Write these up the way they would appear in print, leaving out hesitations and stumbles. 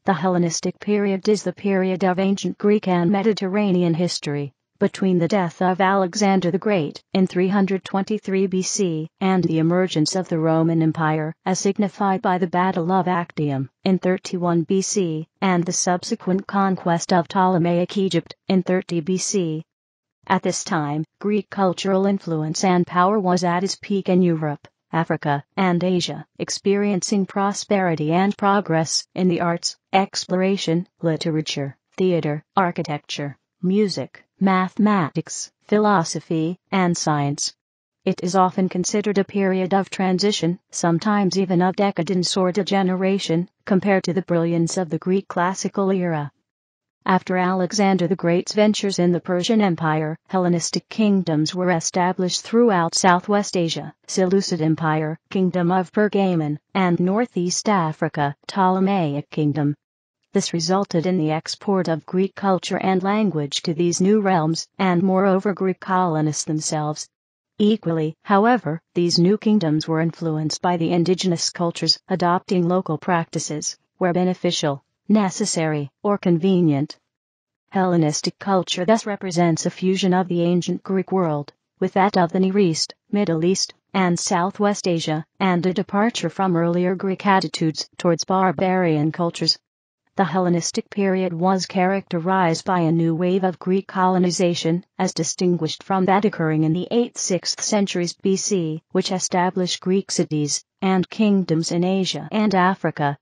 The Hellenistic period is the period of ancient Greek and Mediterranean history, between the death of Alexander the Great in 323 BC and the emergence of the Roman Empire, as signified by the Battle of Actium in 31 BC, and the subsequent conquest of Ptolemaic Egypt in 30 BC. At this time, Greek cultural influence and power was at its peak in Europe, Africa, and Asia, experiencing prosperity and progress in the arts, exploration, literature, theater, architecture, music, mathematics, philosophy, and science. It is often considered a period of transition, sometimes even of decadence or degeneration, compared to the brilliance of the Greek classical era. After Alexander the Great's ventures in the Persian Empire, Hellenistic kingdoms were established throughout Southwest Asia, Seleucid Empire, Kingdom of Pergamon, and Northeast Africa, Ptolemaic Kingdom. This resulted in the export of Greek culture and language to these new realms, and moreover Greek colonists themselves. Equally, however, these new kingdoms were influenced by the indigenous cultures, adopting local practices, where beneficial, necessary, or convenient. Hellenistic culture thus represents a fusion of the ancient Greek world, with that of the Near East, Middle East, and Southwest Asia, and a departure from earlier Greek attitudes towards barbarian cultures. The Hellenistic period was characterized by a new wave of Greek colonization, as distinguished from that occurring in the 8th–6th centuries BC, which established Greek cities and kingdoms in Asia and Africa.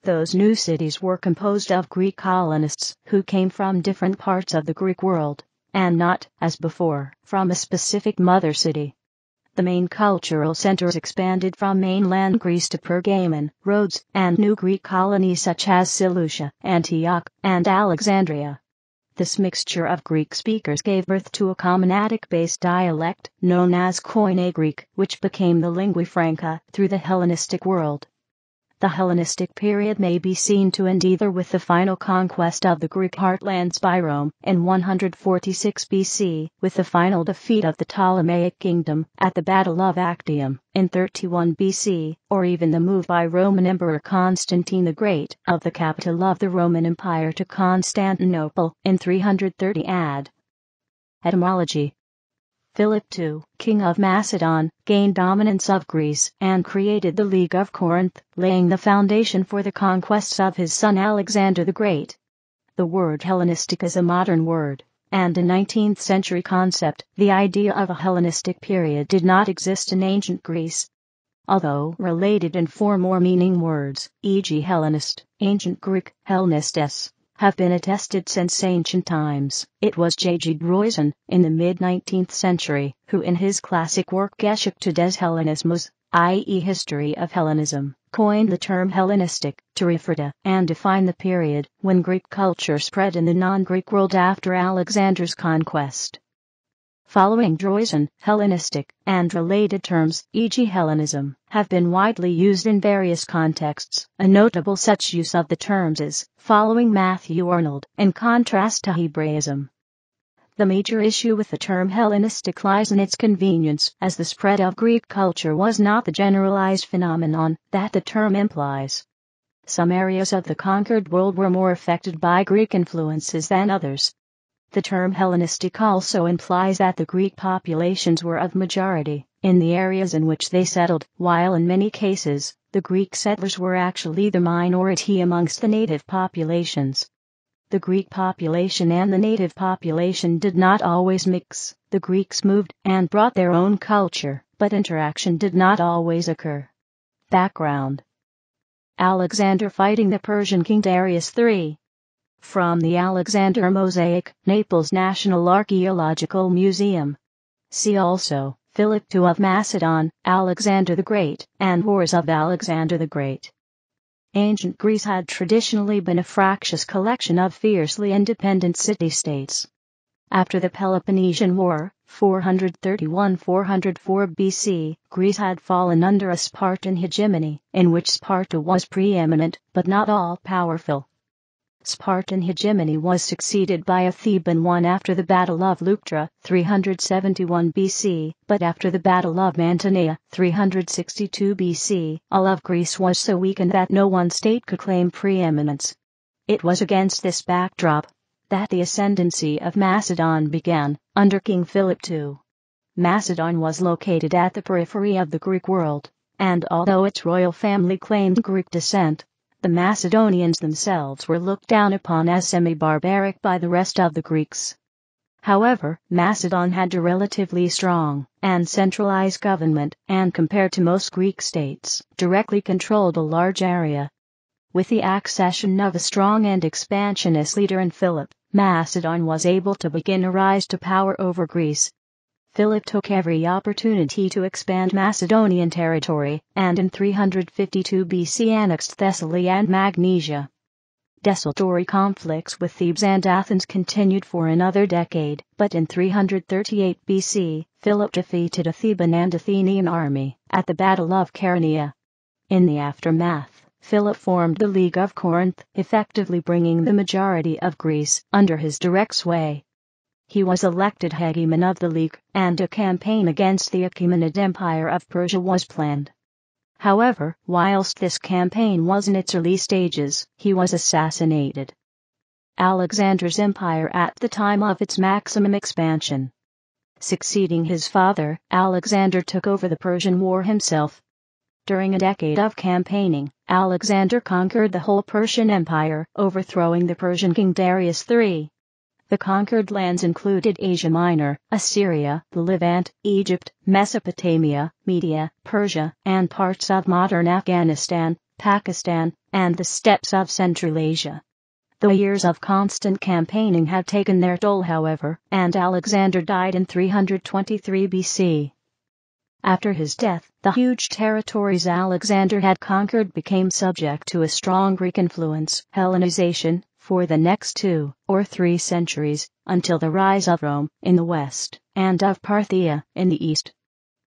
Those new cities were composed of Greek colonists who came from different parts of the Greek world, and not, as before, from a specific mother city. The main cultural centers expanded from mainland Greece to Pergamon, Rhodes, and new Greek colonies such as Seleucia, Antioch, and Alexandria. This mixture of Greek speakers gave birth to a common Attic-based dialect known as Koine Greek, which became the lingua franca through the Hellenistic world. The Hellenistic period may be seen to end either with the final conquest of the Greek heartlands by Rome in 146 BC, with the final defeat of the Ptolemaic kingdom at the Battle of Actium in 31 BC, or even the move by Roman Emperor Constantine the Great of the capital of the Roman Empire to Constantinople in 330 AD. Etymology. Philip II, king of Macedon, gained dominance of Greece and created the League of Corinth, laying the foundation for the conquests of his son Alexander the Great. The word Hellenistic is a modern word, and a 19th-century concept. The idea of a Hellenistic period did not exist in ancient Greece. Although related in form or meaning words, e.g. Hellenist, ancient Greek, Hellenistes, have been attested since ancient times, it was J.G. Droysen, in the mid-19th century, who in his classic work Geschichte des Hellenismus, i.e. History of Hellenism, coined the term Hellenistic to refer to and define the period when Greek culture spread in the non-Greek world after Alexander's conquest. Following Droysen, Hellenistic and related terms, e.g. Hellenism, have been widely used in various contexts. A notable such use of the terms is following Matthew Arnold, in contrast to Hebraism. The major issue with the term Hellenistic lies in its convenience, as the spread of Greek culture was not the generalized phenomenon that the term implies. Some areas of the conquered world were more affected by Greek influences than others. The term Hellenistic also implies that the Greek populations were of majority in the areas in which they settled, while in many cases, the Greek settlers were actually the minority amongst the native populations. The Greek population and the native population did not always mix. The Greeks moved and brought their own culture, but interaction did not always occur. Background. Alexander fighting the Persian king Darius III. From the Alexander Mosaic, Naples National Archaeological Museum. See also, Philip II of Macedon, Alexander the Great, and Wars of Alexander the Great. Ancient Greece had traditionally been a fractious collection of fiercely independent city-states. After the Peloponnesian War, 431–404 BC, Greece had fallen under a Spartan hegemony, in which Sparta was preeminent, but not all-powerful. Spartan hegemony was succeeded by a Theban one after the Battle of Leuctra, 371 BC, but after the Battle of Mantinea, 362 BC, all of Greece was so weakened that no one state could claim preeminence. It was against this backdrop that the ascendancy of Macedon began, under King Philip II. Macedon was located at the periphery of the Greek world, and although its royal family claimed Greek descent, the Macedonians themselves were looked down upon as semi-barbaric by the rest of the Greeks. However, Macedon had a relatively strong and centralized government, and compared to most Greek states, directly controlled a large area. With the accession of a strong and expansionist leader in Philip, Macedon was able to begin a rise to power over Greece. Philip took every opportunity to expand Macedonian territory, and in 352 BC annexed Thessaly and Magnesia. Desultory conflicts with Thebes and Athens continued for another decade, but in 338 BC, Philip defeated a Theban and Athenian army at the Battle of Chaeronea. In the aftermath, Philip formed the League of Corinth, effectively bringing the majority of Greece under his direct sway. He was elected hegemon of the League, and a campaign against the Achaemenid Empire of Persia was planned. However, whilst this campaign was in its early stages, he was assassinated. Alexander's empire at the time of its maximum expansion. Succeeding his father, Alexander took over the Persian War himself. During a decade of campaigning, Alexander conquered the whole Persian Empire, overthrowing the Persian king Darius III. The conquered lands included Asia Minor, Assyria, the Levant, Egypt, Mesopotamia, Media, Persia, and parts of modern Afghanistan, Pakistan, and the steppes of Central Asia. The years of constant campaigning had taken their toll, however, and Alexander died in 323 BC. After his death, the huge territories Alexander had conquered became subject to a strong Greek influence, Hellenization, for the next 2 or 3 centuries, until the rise of Rome in the west, and of Parthia in the east.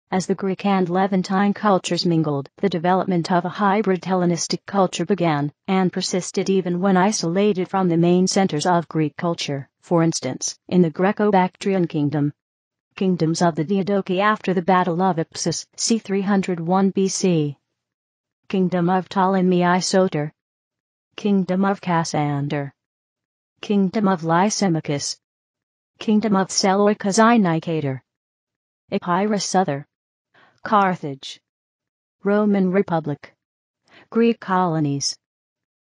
As the Greek and Levantine cultures mingled, the development of a hybrid Hellenistic culture began, and persisted even when isolated from the main centers of Greek culture, for instance, in the Greco-Bactrian kingdom. Kingdoms of the Diadochi after the Battle of Ipsus, c. 301 BC. Kingdom of Ptolemy Soter. Kingdom of Cassander. Kingdom of Lysimachus. Kingdom of Seleucus I Nicator. Epirus Other. Carthage. Roman Republic. Greek colonies.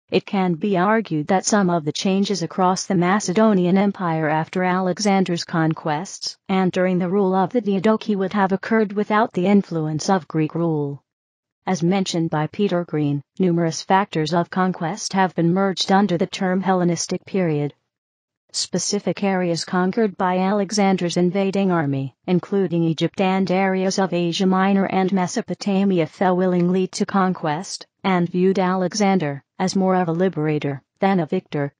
It can be argued that some of the changes across the Macedonian Empire after Alexander's conquests and during the rule of the Diadochi would have occurred without the influence of Greek rule. As mentioned by Peter Green, numerous factors of conquest have been merged under the term Hellenistic period. Specific areas conquered by Alexander's invading army, including Egypt and areas of Asia Minor and Mesopotamia, fell willingly to conquest, and viewed Alexander as more of a liberator than a victor.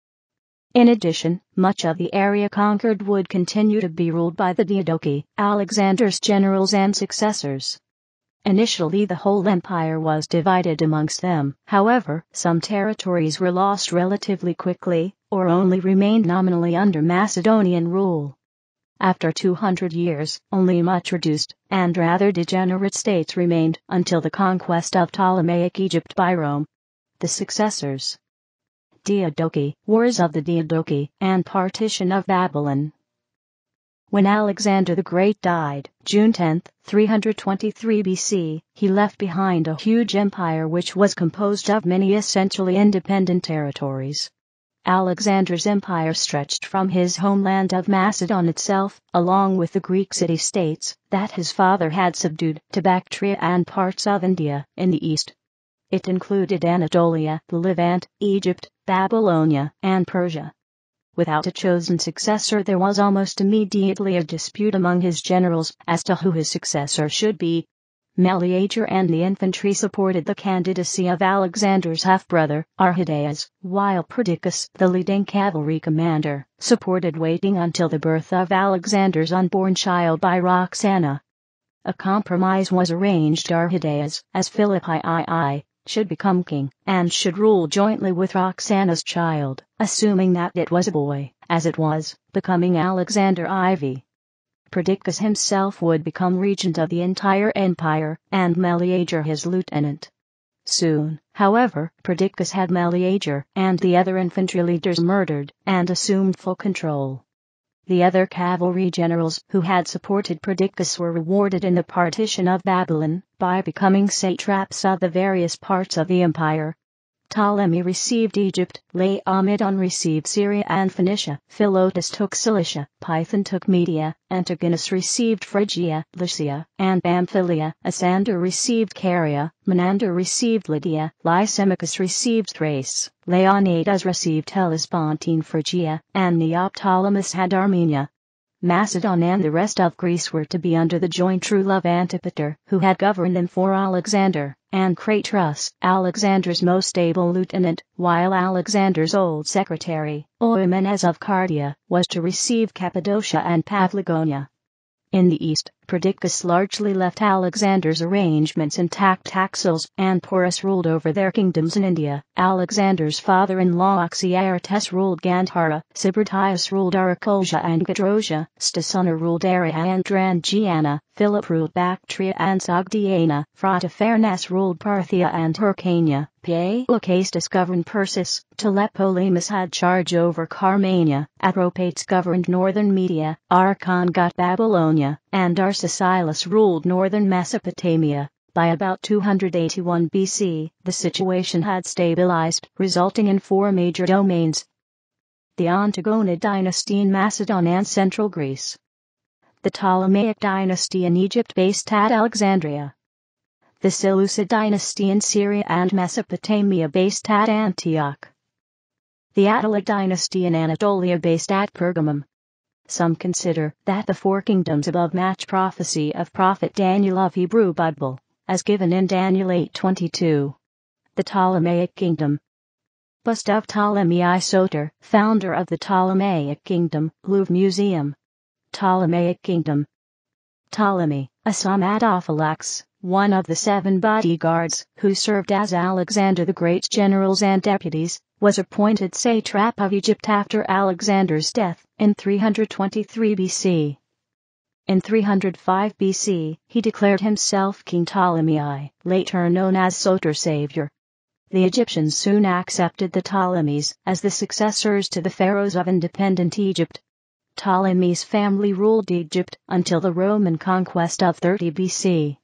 In addition, much of the area conquered would continue to be ruled by the Diadochi, Alexander's generals and successors. Initially the whole empire was divided amongst them, however, some territories were lost relatively quickly, or only remained nominally under Macedonian rule. After 200 years, only much reduced, and rather degenerate states remained, until the conquest of Ptolemaic Egypt by Rome. The successors. Diadochi, Wars of the Diadochi, and Partition of Babylon. When Alexander the Great died, June 10, 323 BC, he left behind a huge empire which was composed of many essentially independent territories. Alexander's empire stretched from his homeland of Macedon itself, along with the Greek city-states that his father had subdued, to Bactria and parts of India in the east. It included Anatolia, the Levant, Egypt, Babylonia, and Persia. Without a chosen successor, there was almost immediately a dispute among his generals as to who his successor should be. Meleager and the infantry supported the candidacy of Alexander's half-brother, Arrhidaeus, while Perdiccas, the leading cavalry commander, supported waiting until the birth of Alexander's unborn child by Roxana. A compromise was arranged. Arrhidaeus, as Philippi II, should become king, and should rule jointly with Roxana's child, assuming that it was a boy, as it was, becoming Alexander IV. Perdiccas himself would become regent of the entire empire, and Meleager his lieutenant. Soon, however, Perdiccas had Meleager and the other infantry leaders murdered and assumed full control. The other cavalry generals who had supported Perdiccas were rewarded in the partition of Babylon by becoming satraps of the various parts of the empire. Ptolemy received Egypt, Laomedon received Syria and Phoenicia, Philotas took Cilicia, Python took Media, Antigonus received Phrygia, Lycia, and Pamphylia, Asander received Caria, Menander received Lydia, Lysimachus received Thrace, Leonidas received Hellespontine Phrygia, and Neoptolemus had Armenia. Macedon and the rest of Greece were to be under the joint rule of Antipater, who had governed them for Alexander, and Craterus, Alexander's most able lieutenant, while Alexander's old secretary, Oenomanes of Cardia, was to receive Cappadocia and Paphlagonia. In the east, Perdiccas largely left Alexander's arrangements intact. Taxils and Porus ruled over their kingdoms in India. Alexander's father-in-law Oxyartes ruled Gandhara, Sibratius ruled Arachosia and Gedrosia, Stasuna ruled Aria and Drangiana, Philip ruled Bactria and Sogdiana, Phrataphernes ruled Parthia and Hyrcania, Palaeocastus governed Persis, Tlepolemus had charge over Carmania, Atropates governed northern Media, Archon got Babylonia, and Arsacilas ruled northern Mesopotamia. By about 281 BC, the situation had stabilized, resulting in 4 major domains: the Antigonid dynasty in Macedon and central Greece, the Ptolemaic dynasty in Egypt based at Alexandria, the Seleucid dynasty in Syria and Mesopotamia based at Antioch, the Attalid dynasty in Anatolia based at Pergamum. Some consider that the 4 kingdoms above match prophecy of prophet Daniel of Hebrew Bible, as given in Daniel 8:22. The Ptolemaic Kingdom. Bust of Ptolemy I Soter, founder of the Ptolemaic Kingdom, Louvre Museum. Ptolemaic Kingdom. Ptolemy, a Somatophylaks, one of the 7 bodyguards who served as Alexander the Great's generals and deputies, was appointed satrap of Egypt after Alexander's death in 323 BC. In 305 BC, he declared himself King Ptolemy I, later known as Soter Savior. The Egyptians soon accepted the Ptolemies as the successors to the pharaohs of independent Egypt. Ptolemy's family ruled Egypt until the Roman conquest of 30 BC.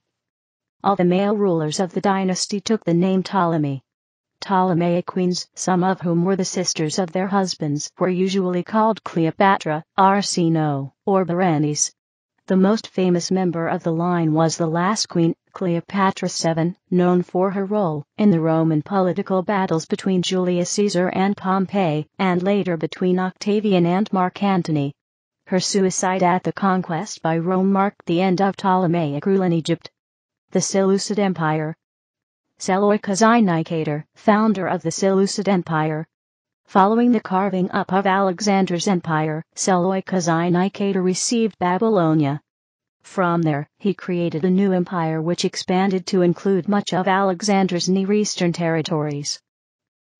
All the male rulers of the dynasty took the name Ptolemy. Ptolemaic queens, some of whom were the sisters of their husbands, were usually called Cleopatra, Arsinoe, or Berenice. The most famous member of the line was the last queen, Cleopatra VII, known for her role in the Roman political battles between Julius Caesar and Pompey, and later between Octavian and Mark Antony. Her suicide at the conquest by Rome marked the end of Ptolemaic rule in Egypt. The Seleucid Empire. Seleucus I Nicator, founder of the Seleucid Empire. Following the carving up of Alexander's empire, Seleucus I Nicator received Babylonia. From there, he created a new empire which expanded to include much of Alexander's Near Eastern territories.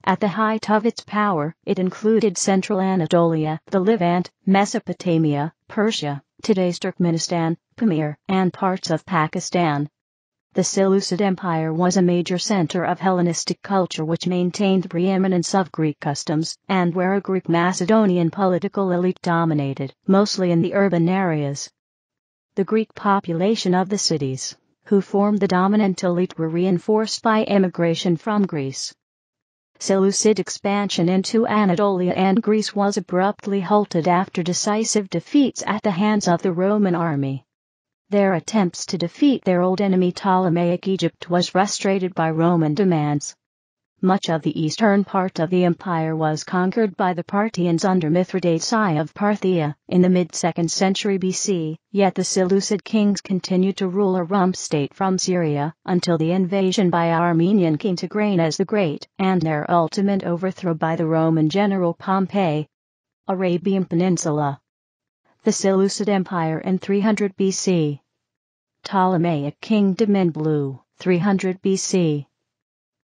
At the height of its power, it included central Anatolia, the Levant, Mesopotamia, Persia, today's Turkmenistan, Pamir, and parts of Pakistan. The Seleucid Empire was a major center of Hellenistic culture which maintained the preeminence of Greek customs, and where a Greek Macedonian political elite dominated, mostly in the urban areas. The Greek population of the cities, who formed the dominant elite, were reinforced by emigration from Greece. Seleucid expansion into Anatolia and Greece was abruptly halted after decisive defeats at the hands of the Roman army. Their attempts to defeat their old enemy Ptolemaic Egypt was frustrated by Roman demands. Much of the eastern part of the empire was conquered by the Parthians under Mithridates I of Parthia in the mid-2nd century BC, yet the Seleucid kings continued to rule a rump state from Syria until the invasion by Armenian king Tigranes the Great and their ultimate overthrow by the Roman general Pompey. Arabian Peninsula. The Seleucid Empire in 300 BC. Ptolemaic Kingdom in blue, 300 BC.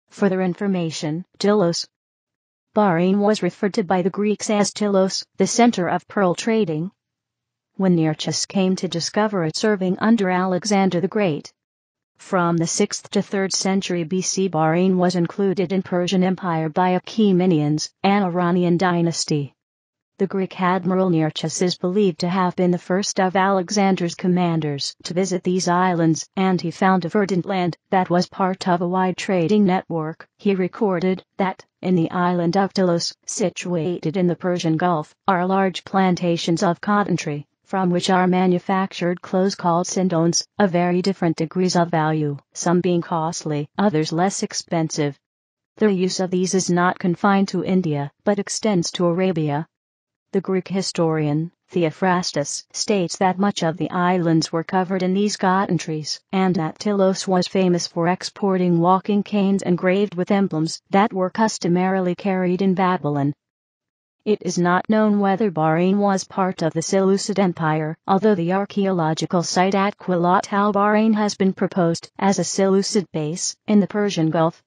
Further information, Tylos. Bahrain was referred to by the Greeks as Tylos, the center of pearl trading. When Nearchus came to discover it serving under Alexander the Great. From the 6th to 3rd century BC, Bahrain was included in Persian Empire by Achaemenians, an Iranian dynasty. The Greek admiral Nearchus is believed to have been the first of Alexander's commanders to visit these islands, and he found a verdant land that was part of a wide trading network. He recorded that, in the island of Telos, situated in the Persian Gulf, are large plantations of cotton tree, from which are manufactured clothes called sindones, of very different degrees of value, some being costly, others less expensive. The use of these is not confined to India, but extends to Arabia. The Greek historian, Theophrastus, states that much of the islands were covered in these cotton trees, and that Telos was famous for exporting walking canes engraved with emblems that were customarily carried in Babylon. It is not known whether Bahrain was part of the Seleucid Empire, although the archaeological site at Quilat al-Bahrain has been proposed as a Seleucid base in the Persian Gulf.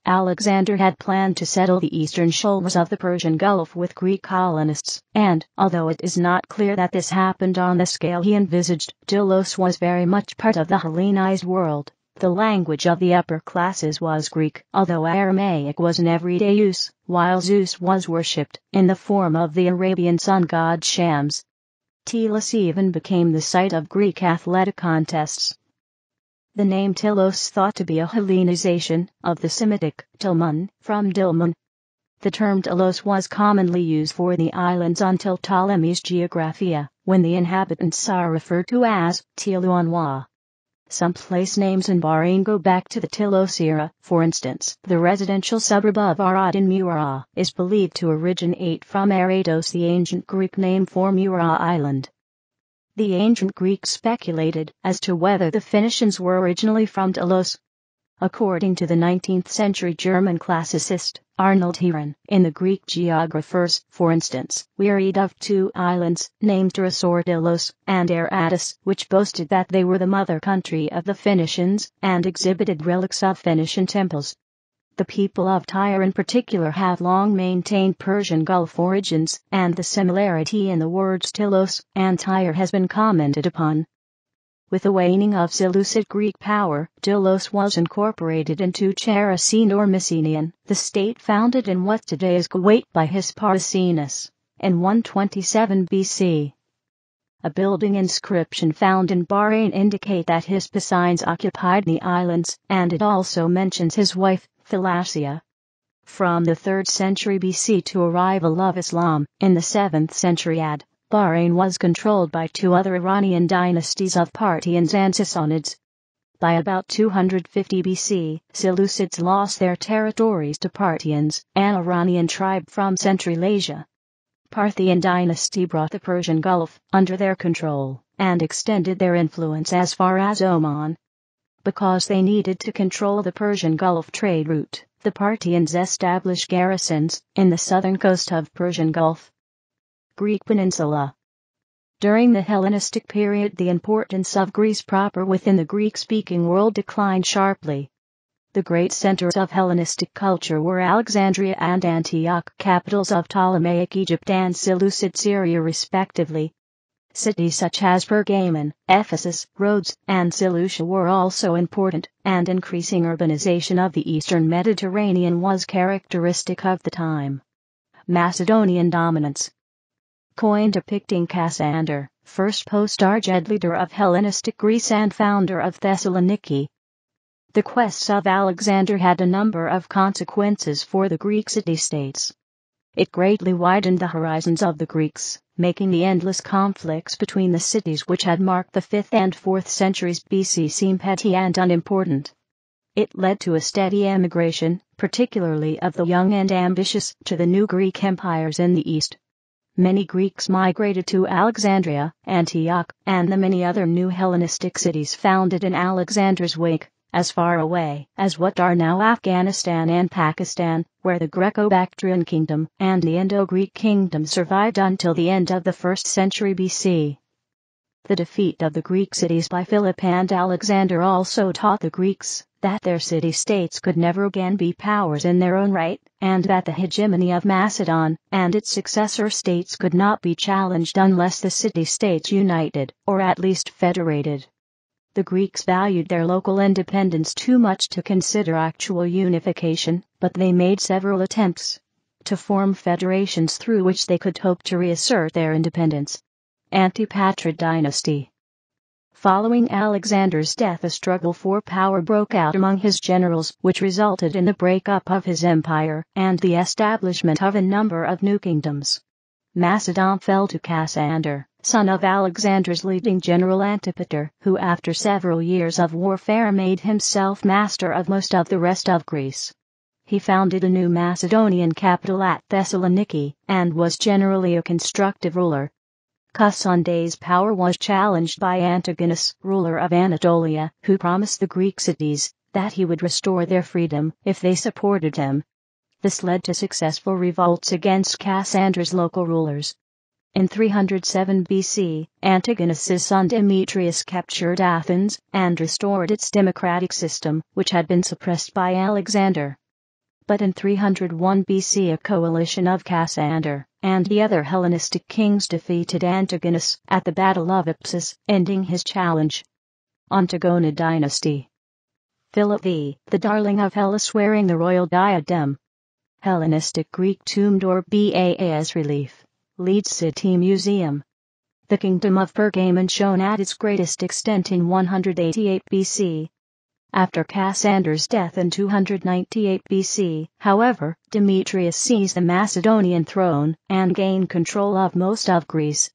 Alexander had planned to settle the eastern shores of the Persian Gulf with Greek colonists, and, although it is not clear that this happened on the scale he envisaged, Telos was very much part of the Hellenized world. The language of the upper classes was Greek, although Aramaic was in everyday use, while Zeus was worshipped in the form of the Arabian sun god Shams. Telos even became the site of Greek athletic contests. The name Telos thought to be a Hellenization of the Semitic Tilmun, from Dilmun. The term Telos was commonly used for the islands until Ptolemy's Geographia, when the inhabitants are referred to as Teluanwa. Some place names in Bahrain go back to the Telos era. For instance, the residential suburb of Arad in Murah is believed to originate from Arados, the ancient Greek name for Murah Island. The ancient Greeks speculated as to whether the Phoenicians were originally from Telos. According to the 19th century German classicist Arnold Heeren, in the Greek geographers, for instance, we read of two islands, named Delos and Aratus, which boasted that they were the mother country of the Phoenicians, and exhibited relics of Phoenician temples. The people of Tyre in particular have long maintained Persian Gulf origins, and the similarity in the words Telos and Tyre has been commented upon. With the waning of Seleucid Greek power, Telos was incorporated into Characene or Mycenaean, the state founded in what today is Kuwait by Hyspaosines, in 127 BC. A building inscription found in Bahrain indicate that Hyspaosines occupied the islands, and it also mentions his wife, Thalassia. From the 3rd century BC to arrival of Islam, in the 7th century AD, Bahrain was controlled by two other Iranian dynasties of Parthians and Sassanids. By about 250 BC, Seleucids lost their territories to Parthians, an Iranian tribe from Central Asia. Parthian dynasty brought the Persian Gulf under their control, and extended their influence as far as Oman. Because they needed to control the Persian Gulf trade route, the Parthians established garrisons in the southern coast of Persian Gulf. Greek Peninsula. During the Hellenistic period, the importance of Greece proper within the Greek-speaking world declined sharply. The great centers of Hellenistic culture were Alexandria and Antioch, capitals of Ptolemaic Egypt and Seleucid Syria respectively. Cities such as Pergamon, Ephesus, Rhodes, and Seleucia were also important, and increasing urbanization of the eastern Mediterranean was characteristic of the time. Macedonian dominance. Coin depicting Cassander, first postard leader of Hellenistic Greece and founder of Thessaloniki. The quests of Alexander had a number of consequences for the Greek city-states. It greatly widened the horizons of the Greeks, making the endless conflicts between the cities which had marked the 5th and 4th centuries BC seem petty and unimportant. It led to a steady emigration, particularly of the young and ambitious, to the new Greek empires in the east. Many Greeks migrated to Alexandria, Antioch, and the many other new Hellenistic cities founded in Alexander's wake, as far away as what are now Afghanistan and Pakistan, where the Greco-Bactrian kingdom and the Indo-Greek kingdom survived until the end of the 1st century BC. The defeat of the Greek cities by Philip and Alexander also taught the Greeks that their city-states could never again be powers in their own right, and that the hegemony of Macedon and its successor states could not be challenged unless the city-states united, or at least federated. The Greeks valued their local independence too much to consider actual unification, but they made several attempts to form federations through which they could hope to reassert their independence. Antipatrid dynasty. Following Alexander's death, a struggle for power broke out among his generals, which resulted in the breakup of his empire and the establishment of a number of new kingdoms. Macedon fell to Cassander, son of Alexander's leading general Antipater, who after several years of warfare made himself master of most of the rest of Greece. He founded a new Macedonian capital at Thessaloniki, and was generally a constructive ruler. Cassander's power was challenged by Antigonus, ruler of Anatolia, who promised the Greek cities that he would restore their freedom if they supported him. This led to successful revolts against Cassander's local rulers. In 307 BC, Antigonus's son Demetrius captured Athens and restored its democratic system, which had been suppressed by Alexander. But in 301 BC, a coalition of Cassander and the other Hellenistic kings defeated Antigonus at the Battle of Ipsus, ending his challenge. Antigonid dynasty. Philip V, the darling of Hellas, wearing the royal diadem. Hellenistic Greek tomb or bas relief. Leeds City Museum. The kingdom of Pergamon shone at its greatest extent in 188 BC. After Cassander's death in 298 BC, however, Demetrius seized the Macedonian throne and gained control of most of Greece.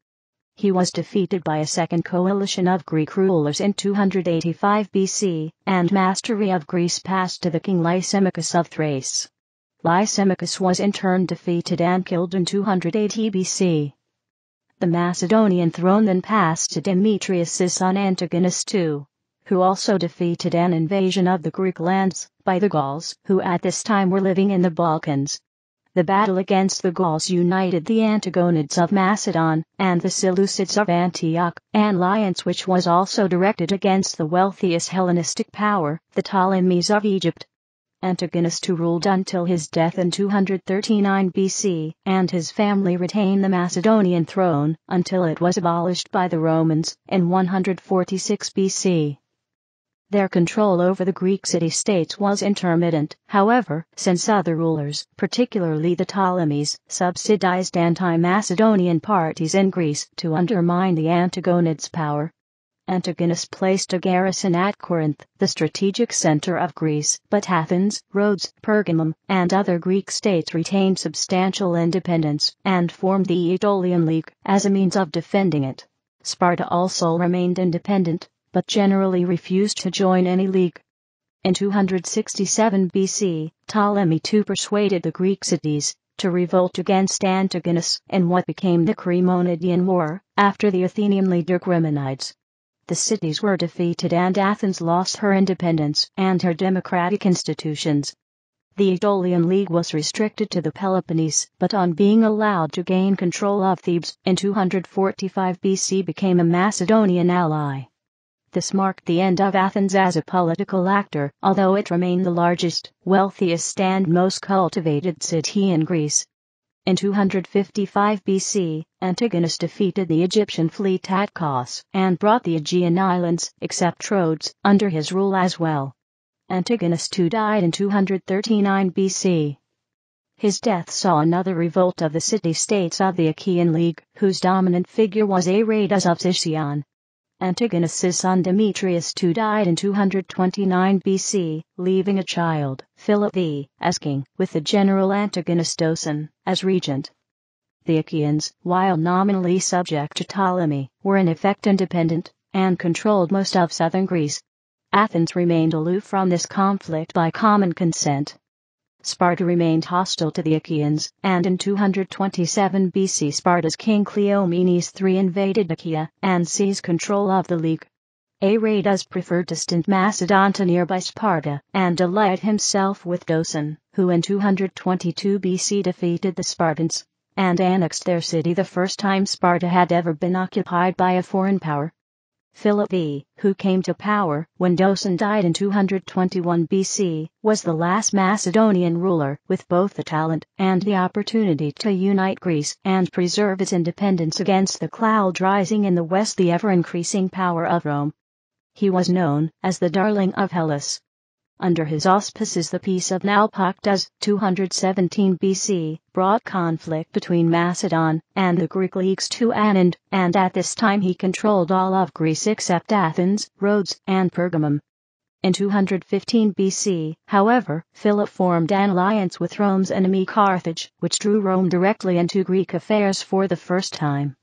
He was defeated by a second coalition of Greek rulers in 285 BC, and mastery of Greece passed to the king Lysimachus of Thrace. Lysimachus was in turn defeated and killed in 280 BC. The Macedonian throne then passed to Demetrius's son Antigonus II, who also defeated an invasion of the Greek lands by the Gauls, who at this time were living in the Balkans. The battle against the Gauls united the Antigonids of Macedon and the Seleucids of Antioch, an alliance which was also directed against the wealthiest Hellenistic power, the Ptolemies of Egypt. Antigonus II ruled until his death in 239 BC, and his family retained the Macedonian throne until it was abolished by the Romans in 146 BC. Their control over the Greek city-states was intermittent, however, since other rulers, particularly the Ptolemies, subsidized anti-Macedonian parties in Greece to undermine the Antigonids' power. Antigonus placed a garrison at Corinth, the strategic center of Greece, but Athens, Rhodes, Pergamum, and other Greek states retained substantial independence and formed the Aetolian League as a means of defending it. Sparta also remained independent, but generally refused to join any league. In 267 BC, Ptolemy II persuaded the Greek cities to revolt against Antigonus in what became the Chremonidean War, after the Athenian leader Chremonides. The cities were defeated and Athens lost her independence and her democratic institutions. The Aetolian League was restricted to the Peloponnese, but on being allowed to gain control of Thebes in 245 BC became a Macedonian ally. This marked the end of Athens as a political actor, although it remained the largest, wealthiest and most cultivated city in Greece. In 255 BC, Antigonus defeated the Egyptian fleet at Kos and brought the Aegean islands, except Rhodes, under his rule as well. Antigonus II died in 239 BC. His death saw another revolt of the city-states of the Achaean League, whose dominant figure was Aretas of Sicyon. Antigonus's son Demetrius II died in 229 BC, leaving a child, Philip V, as king, with the general Antigonus Doson as regent. The Achaeans, while nominally subject to Ptolemy, were in effect independent, and controlled most of southern Greece. Athens remained aloof from this conflict by common consent. Sparta remained hostile to the Achaeans, and in 227 BC Sparta's king Cleomenes III invaded Achaea and seized control of the league. Aretas preferred distant Macedon to nearby Sparta, and allied himself with Doson, who in 222 BC defeated the Spartans, and annexed their city, the first time Sparta had ever been occupied by a foreign power. Philip V, who came to power when Doson died in 221 BC, was the last Macedonian ruler with both the talent and the opportunity to unite Greece and preserve its independence against the cloud rising in the west, the ever-increasing power of Rome. He was known as the Darling of Hellas. Under his auspices the Peace of Naupactus, 217 BC, brought conflict between Macedon and the Greek leagues to an end, and at this time he controlled all of Greece except Athens, Rhodes, and Pergamum. In 215 BC, however, Philip formed an alliance with Rome's enemy Carthage, which drew Rome directly into Greek affairs for the first time.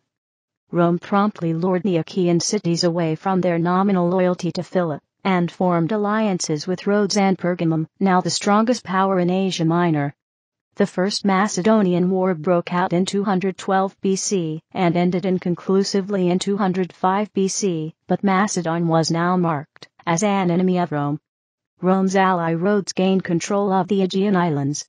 Rome promptly lured the Achaean cities away from their nominal loyalty to Philip, and formed alliances with Rhodes and Pergamum, now the strongest power in Asia Minor. The First Macedonian War broke out in 212 BC, and ended inconclusively in 205 BC, but Macedon was now marked as an enemy of Rome. Rome's ally Rhodes gained control of the Aegean Islands.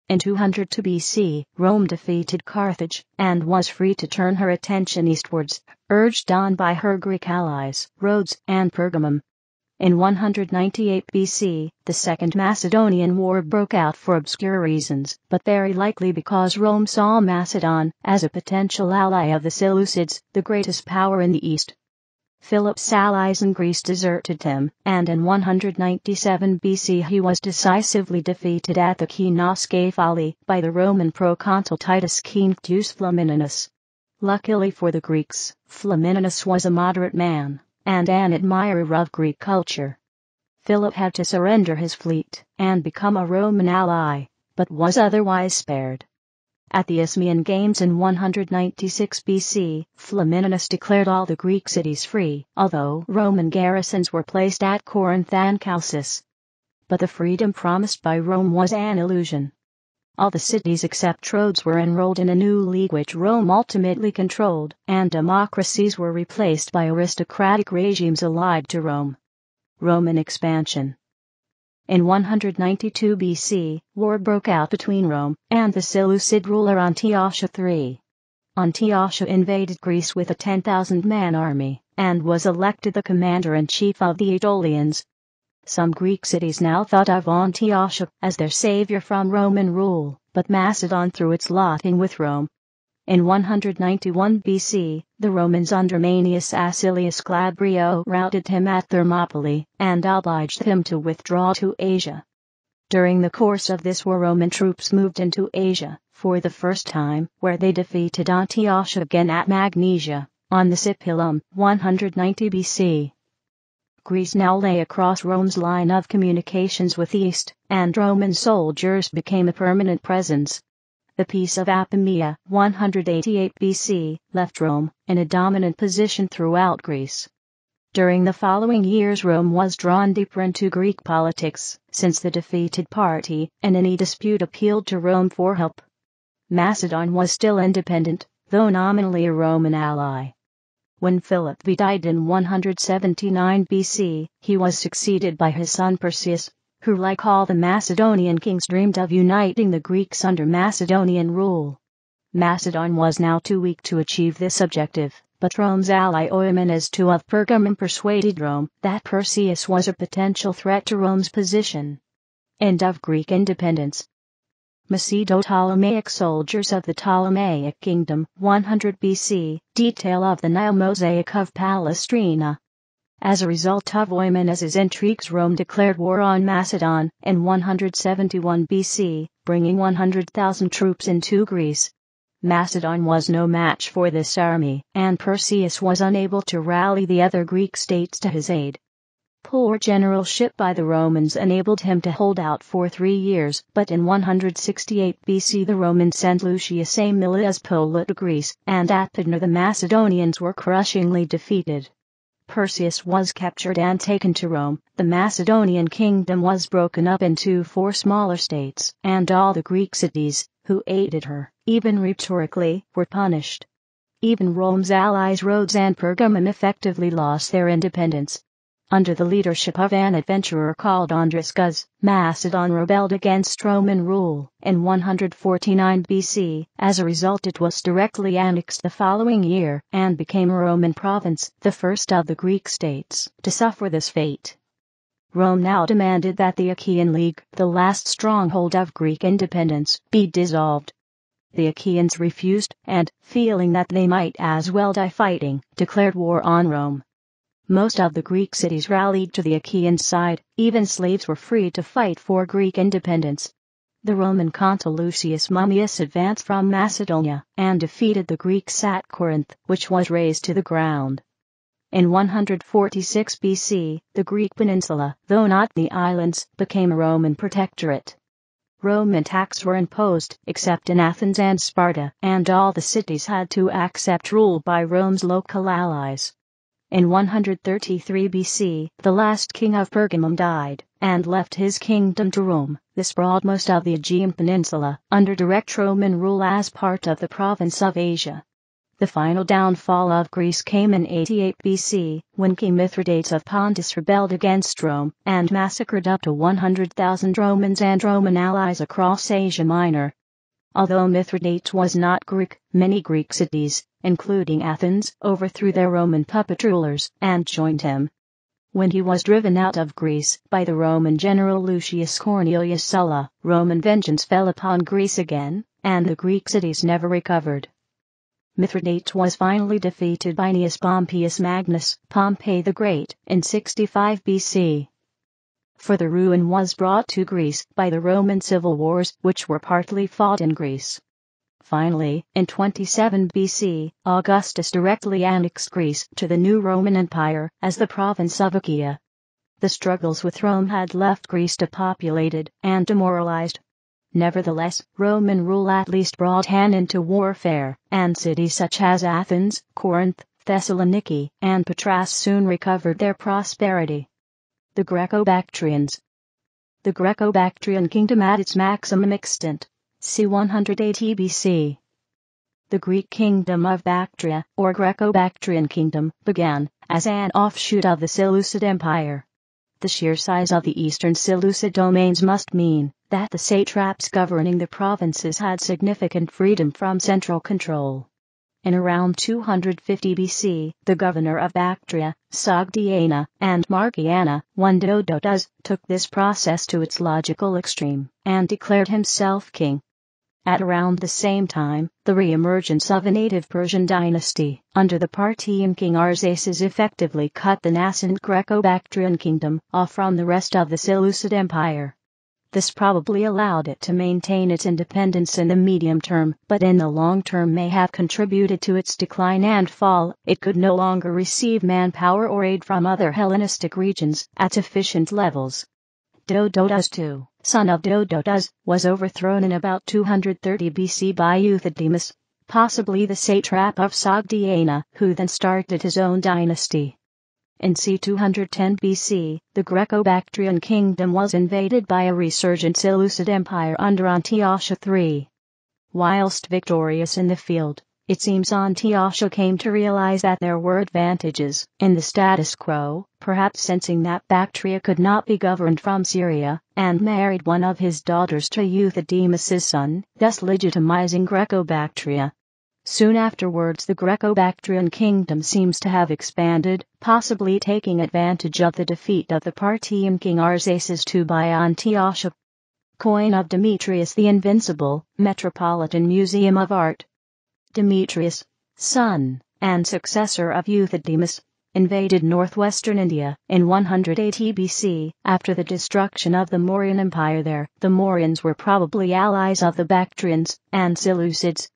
In 202 BC, Rome defeated Carthage, and was free to turn her attention eastwards, urged on by her Greek allies, Rhodes and Pergamum. In 198 BC, the Second Macedonian War broke out for obscure reasons, but very likely because Rome saw Macedon as a potential ally of the Seleucids, the greatest power in the east. Philip's allies in Greece deserted him, and in 197 BC he was decisively defeated at the Kinoskaphali by the Roman proconsul Titus Quinctius Flamininus. Luckily for the Greeks, Flamininus was a moderate man and an admirer of Greek culture. Philip had to surrender his fleet and become a Roman ally, but was otherwise spared. At the Isthmian Games in 196 BC, Flamininus declared all the Greek cities free, although Roman garrisons were placed at Corinth and Chalcis. But the freedom promised by Rome was an illusion. All the cities except Rhodes were enrolled in a new league which Rome ultimately controlled, and democracies were replaced by aristocratic regimes allied to Rome. Roman expansion. In 192 BC, war broke out between Rome and the Seleucid ruler Antiochus III. Antiochus invaded Greece with a 10,000-man army, and was elected the commander-in-chief of the Aetolians. Some Greek cities now thought of Antiochus as their savior from Roman rule, but Macedon threw its lot in with Rome. In 191 BC, the Romans under Manius Acilius Glabrio routed him at Thermopylae, and obliged him to withdraw to Asia. During the course of this war Roman troops moved into Asia, for the first time, where they defeated Antiochus again at Magnesia, on the Sipylum, 190 BC. Greece now lay across Rome's line of communications with the east, and Roman soldiers became a permanent presence. The Peace of Apamea, 188 BC, left Rome in a dominant position throughout Greece. During the following years Rome was drawn deeper into Greek politics, since the defeated party in any dispute appealed to Rome for help. Macedon was still independent, though nominally a Roman ally. When Philip died in 179 BC, he was succeeded by his son Perseus, who like all the Macedonian kings dreamed of uniting the Greeks under Macedonian rule. Macedon was now too weak to achieve this objective, but Rome's ally Oenomanes II of Pergamum persuaded Rome that Perseus was a potential threat to Rome's position. End of Greek independence. Macedo-Ptolemaic soldiers of the Ptolemaic Kingdom, 100 BC, detail of the Nile mosaic of Palestrina. As a result of Oenomanes' intrigues Rome declared war on Macedon in 171 BC, bringing 100,000 troops into Greece. Macedon was no match for this army, and Perseus was unable to rally the other Greek states to his aid. Poor generalship by the Romans enabled him to hold out for 3 years, but in 168 BC the Romans sent Lucius Aemilius Pola to Greece, and at Pydna the Macedonians were crushingly defeated. Perseus was captured and taken to Rome. The Macedonian kingdom was broken up into 4 smaller states, and all the Greek cities, who aided her, even rhetorically, were punished. Even Rome's allies Rhodes and Pergamum effectively lost their independence. Under the leadership of an adventurer called Andriscus, Macedon rebelled against Roman rule in 149 BC. As a result it was directly annexed the following year, and became a Roman province, the first of the Greek states to suffer this fate. Rome now demanded that the Achaean League, the last stronghold of Greek independence, be dissolved. The Achaeans refused, and, feeling that they might as well die fighting, declared war on Rome. Most of the Greek cities rallied to the Achaean side, even slaves were free to fight for Greek independence. The Roman consul Lucius Mummius advanced from Macedonia and defeated the Greeks at Corinth, which was razed to the ground. In 146 BC, the Greek peninsula, though not the islands, became a Roman protectorate. Roman taxes were imposed, except in Athens and Sparta, and all the cities had to accept rule by Rome's local allies. In 133 BC, the last king of Pergamum died, and left his kingdom to Rome. This brought most of the Aegean Peninsula under direct Roman rule as part of the province of Asia. The final downfall of Greece came in 88 BC, when King Mithridates of Pontus rebelled against Rome and massacred up to 100,000 Romans and Roman allies across Asia Minor. Although Mithridates was not Greek, many Greek cities, including Athens, overthrew their Roman puppet rulers and joined him. When he was driven out of Greece by the Roman general Lucius Cornelius Sulla, Roman vengeance fell upon Greece again, and the Greek cities never recovered. Mithridates was finally defeated by Gnaeus Pompeius Magnus, Pompey the Great, in 65 BC. Further ruin was brought to Greece by the Roman civil wars, which were partly fought in Greece. Finally, in 27 BC, Augustus directly annexed Greece to the new Roman Empire as the province of Achaia. The struggles with Rome had left Greece depopulated and demoralized. Nevertheless, Roman rule at least brought an end to warfare, and cities such as Athens, Corinth, Thessaloniki, and Patras soon recovered their prosperity. The Greco-Bactrians. The Greco-Bactrian kingdom at its maximum extent. c. 180 BC. The Greek kingdom of Bactria, or Greco-Bactrian kingdom, began as an offshoot of the Seleucid Empire. The sheer size of the eastern Seleucid domains must mean that the satraps governing the provinces had significant freedom from central control. In around 250 BC, the governor of Bactria, Sogdiana, and Marciana, one Dodotus, took this process to its logical extreme and declared himself king. At around the same time, the re-emergence of a native Persian dynasty under the Parthian king Arsaces effectively cut the nascent Greco-Bactrian kingdom off from the rest of the Seleucid Empire. This probably allowed it to maintain its independence in the medium term, but in the long term may have contributed to its decline and fall. It could no longer receive manpower or aid from other Hellenistic regions at sufficient levels. Dodotus II, son of Dodotus, was overthrown in about 230 BC by Euthydemus, possibly the satrap of Sogdiana, who then started his own dynasty. In c. 210 BC, the Greco-Bactrian kingdom was invaded by a resurgent Seleucid Empire under Antiochus III. Whilst victorious in the field, it seems Antiochus came to realize that there were advantages in the status quo, perhaps sensing that Bactria could not be governed from Syria, and married one of his daughters to Euthydemus' son, thus legitimizing Greco-Bactria. Soon afterwards the Greco-Bactrian kingdom seems to have expanded, possibly taking advantage of the defeat of the Parthian king Arsaces II by Antiochus. Coin of Demetrius the Invincible, Metropolitan Museum of Art. Demetrius, son and successor of Euthydemus, invaded northwestern India in 180 BC. After the destruction of the Mauryan Empire there, the Mauryans were probably allies of the Bactrians and Seleucids.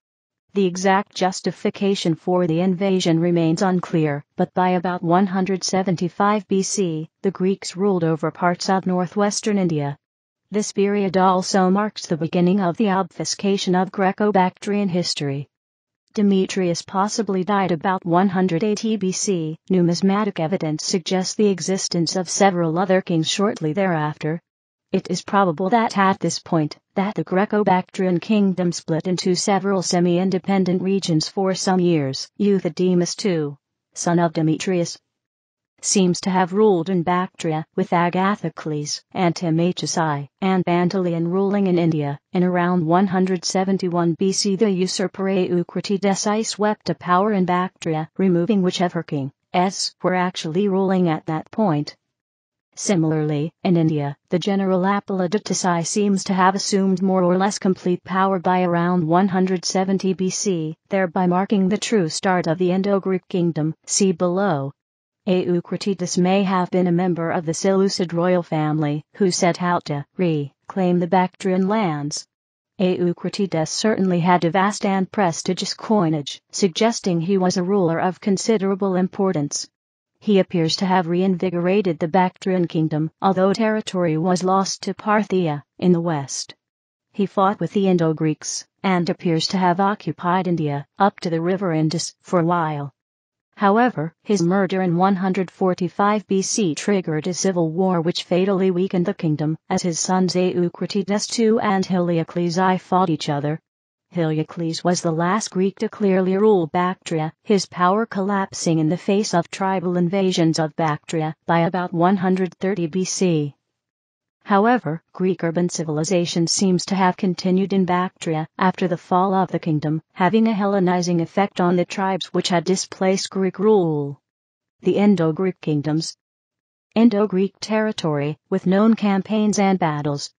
The exact justification for the invasion remains unclear, but by about 175 BC, the Greeks ruled over parts of northwestern India. This period also marks the beginning of the obfuscation of Greco-Bactrian history. Demetrius possibly died about 180 BC. Numismatic evidence suggests the existence of several other kings shortly thereafter. It is probable that at this point, that the Greco-Bactrian kingdom split into several semi-independent regions for some years. Euthydemus II, son of Demetrius, seems to have ruled in Bactria, with Agathocles, Antimachus I, and Pantaleon ruling in India. In around 171 BC the usurper Eucratides I swept to power in Bactria, removing whichever kings were actually ruling at that point. Similarly, in India, the general Apollodotus I seems to have assumed more or less complete power by around 170 BC, thereby marking the true start of the Indo-Greek kingdom. See below. Eucratidas may have been a member of the Seleucid royal family who set out to reclaim the Bactrian lands. Eucratidas certainly had a vast and prestigious coinage, suggesting he was a ruler of considerable importance. He appears to have reinvigorated the Bactrian kingdom, although territory was lost to Parthia in the west. He fought with the Indo-Greeks, and appears to have occupied India, up to the river Indus, for a while. However, his murder in 145 BC triggered a civil war which fatally weakened the kingdom, as his sons Eucratidas II and Heliocles I fought each other. Heliocles was the last Greek to clearly rule Bactria, his power collapsing in the face of tribal invasions of Bactria by about 130 BC. However, Greek urban civilization seems to have continued in Bactria after the fall of the kingdom, having a Hellenizing effect on the tribes which had displaced Greek rule. The Indo-Greek kingdoms. Indo-Greek territory, with known campaigns and battles.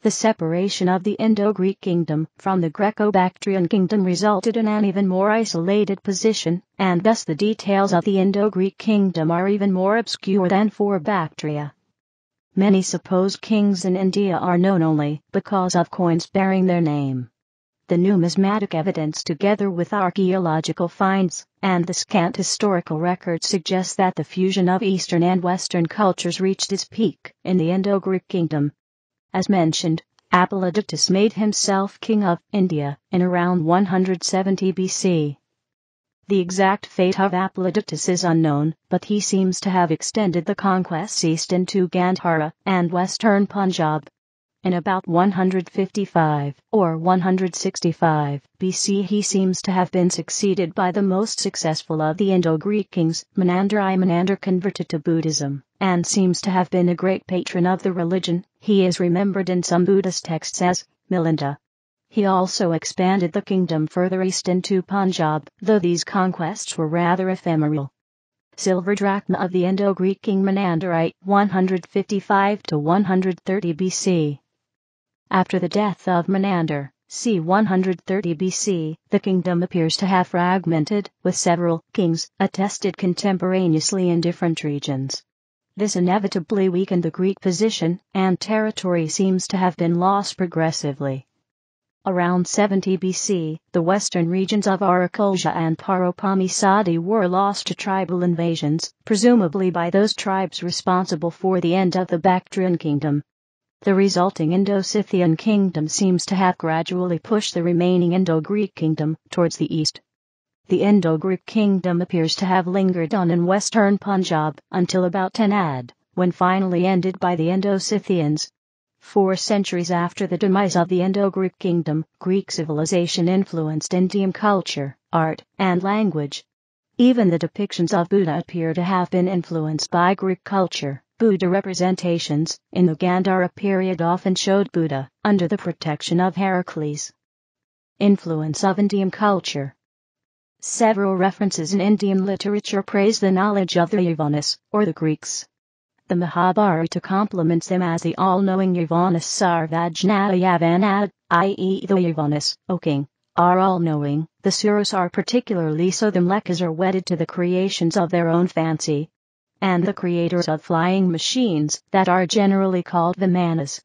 The separation of the Indo-Greek kingdom from the Greco-Bactrian kingdom resulted in an even more isolated position, and thus the details of the Indo-Greek kingdom are even more obscure than for Bactria. Many supposed kings in India are known only because of coins bearing their name. The numismatic evidence together with archaeological finds and the scant historical record suggests that the fusion of Eastern and Western cultures reached its peak in the Indo-Greek kingdom. As mentioned, Apollodotus made himself king of India in around 170 BC. The exact fate of Apollodotus is unknown, but he seems to have extended the conquests east into Gandhara and western Punjab. In about 155 or 165 BC he seems to have been succeeded by the most successful of the Indo-Greek kings, Menander I. Menander converted to Buddhism, and seems to have been a great patron of the religion. He is remembered in some Buddhist texts as Milinda. He also expanded the kingdom further east into Punjab, though these conquests were rather ephemeral. Silver drachma of the Indo-Greek king Menander I, 155 to 130 BC. After the death of Menander, c. 130 BC, the kingdom appears to have fragmented, with several kings attested contemporaneously in different regions. This inevitably weakened the Greek position, and territory seems to have been lost progressively. Around 70 BC, the western regions of Arachosia and Paropamisadi were lost to tribal invasions, presumably by those tribes responsible for the end of the Bactrian kingdom. The resulting Indo-Scythian kingdom seems to have gradually pushed the remaining Indo-Greek kingdom towards the east. The Indo-Greek kingdom appears to have lingered on in western Punjab until about 10 AD, when finally ended by the Indo-Scythians. 4 centuries after the demise of the Indo-Greek kingdom, Greek civilization influenced Indian culture, art, and language. Even the depictions of Buddha appear to have been influenced by Greek culture. Buddha representations in the Gandhara period often showed Buddha under the protection of Heracles. Influence of Indian culture. Several references in Indian literature praise the knowledge of the Yavanas, or the Greeks. The Mahabharata compliments them as the all-knowing Yavanas Sarvajnata Yavanad, i.e. the Yavanas, O king, are all-knowing. The Suras are particularly so. The Mlekas are wedded to the creations of their own fancy, and the creators of flying machines that are generally called Vimanas.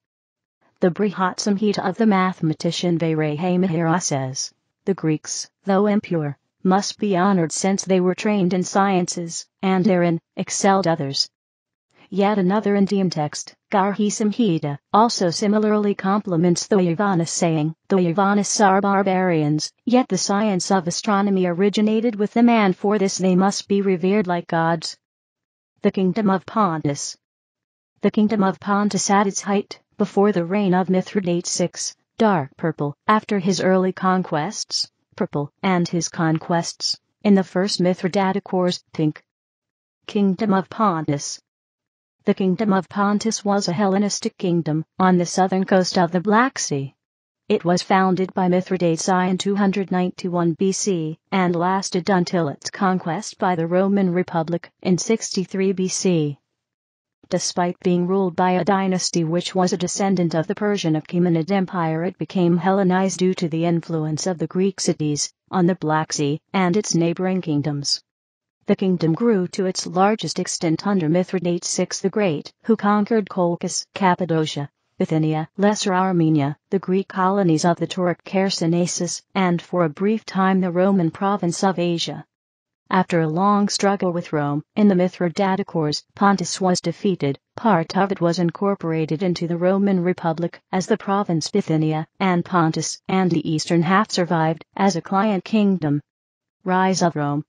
The Brihat Samhita of the mathematician Varahamihira says, the Greeks, though impure, must be honored since they were trained in sciences, and therein excelled others. Yet another Indian text, Garhi Samhita, also similarly compliments the Yavanas, saying, the Yavanas are barbarians, yet the science of astronomy originated with them, and for this they must be revered like gods. The Kingdom of Pontus. The Kingdom of Pontus at its height, before the reign of Mithridates VI, dark purple, after his early conquests, purple, and his conquests, in the first Mithridatic Wars, pink. Kingdom of Pontus. The Kingdom of Pontus was a Hellenistic kingdom on the southern coast of the Black Sea. It was founded by Mithridates I in 291 BC, and lasted until its conquest by the Roman Republic in 63 BC. Despite being ruled by a dynasty which was a descendant of the Persian Achaemenid Empire, it became Hellenized due to the influence of the Greek cities on the Black Sea and its neighboring kingdoms. The kingdom grew to its largest extent under Mithridates VI the Great, who conquered Colchis, Cappadocia, Bithynia, Lesser Armenia, the Greek colonies of the Tauric Chersonesus, and for a brief time the Roman province of Asia. After a long struggle with Rome, in the Mithridatic Wars, Pontus was defeated, part of it was incorporated into the Roman Republic as the province Bithynia and Pontus, and the eastern half survived as a client kingdom. Rise of Rome.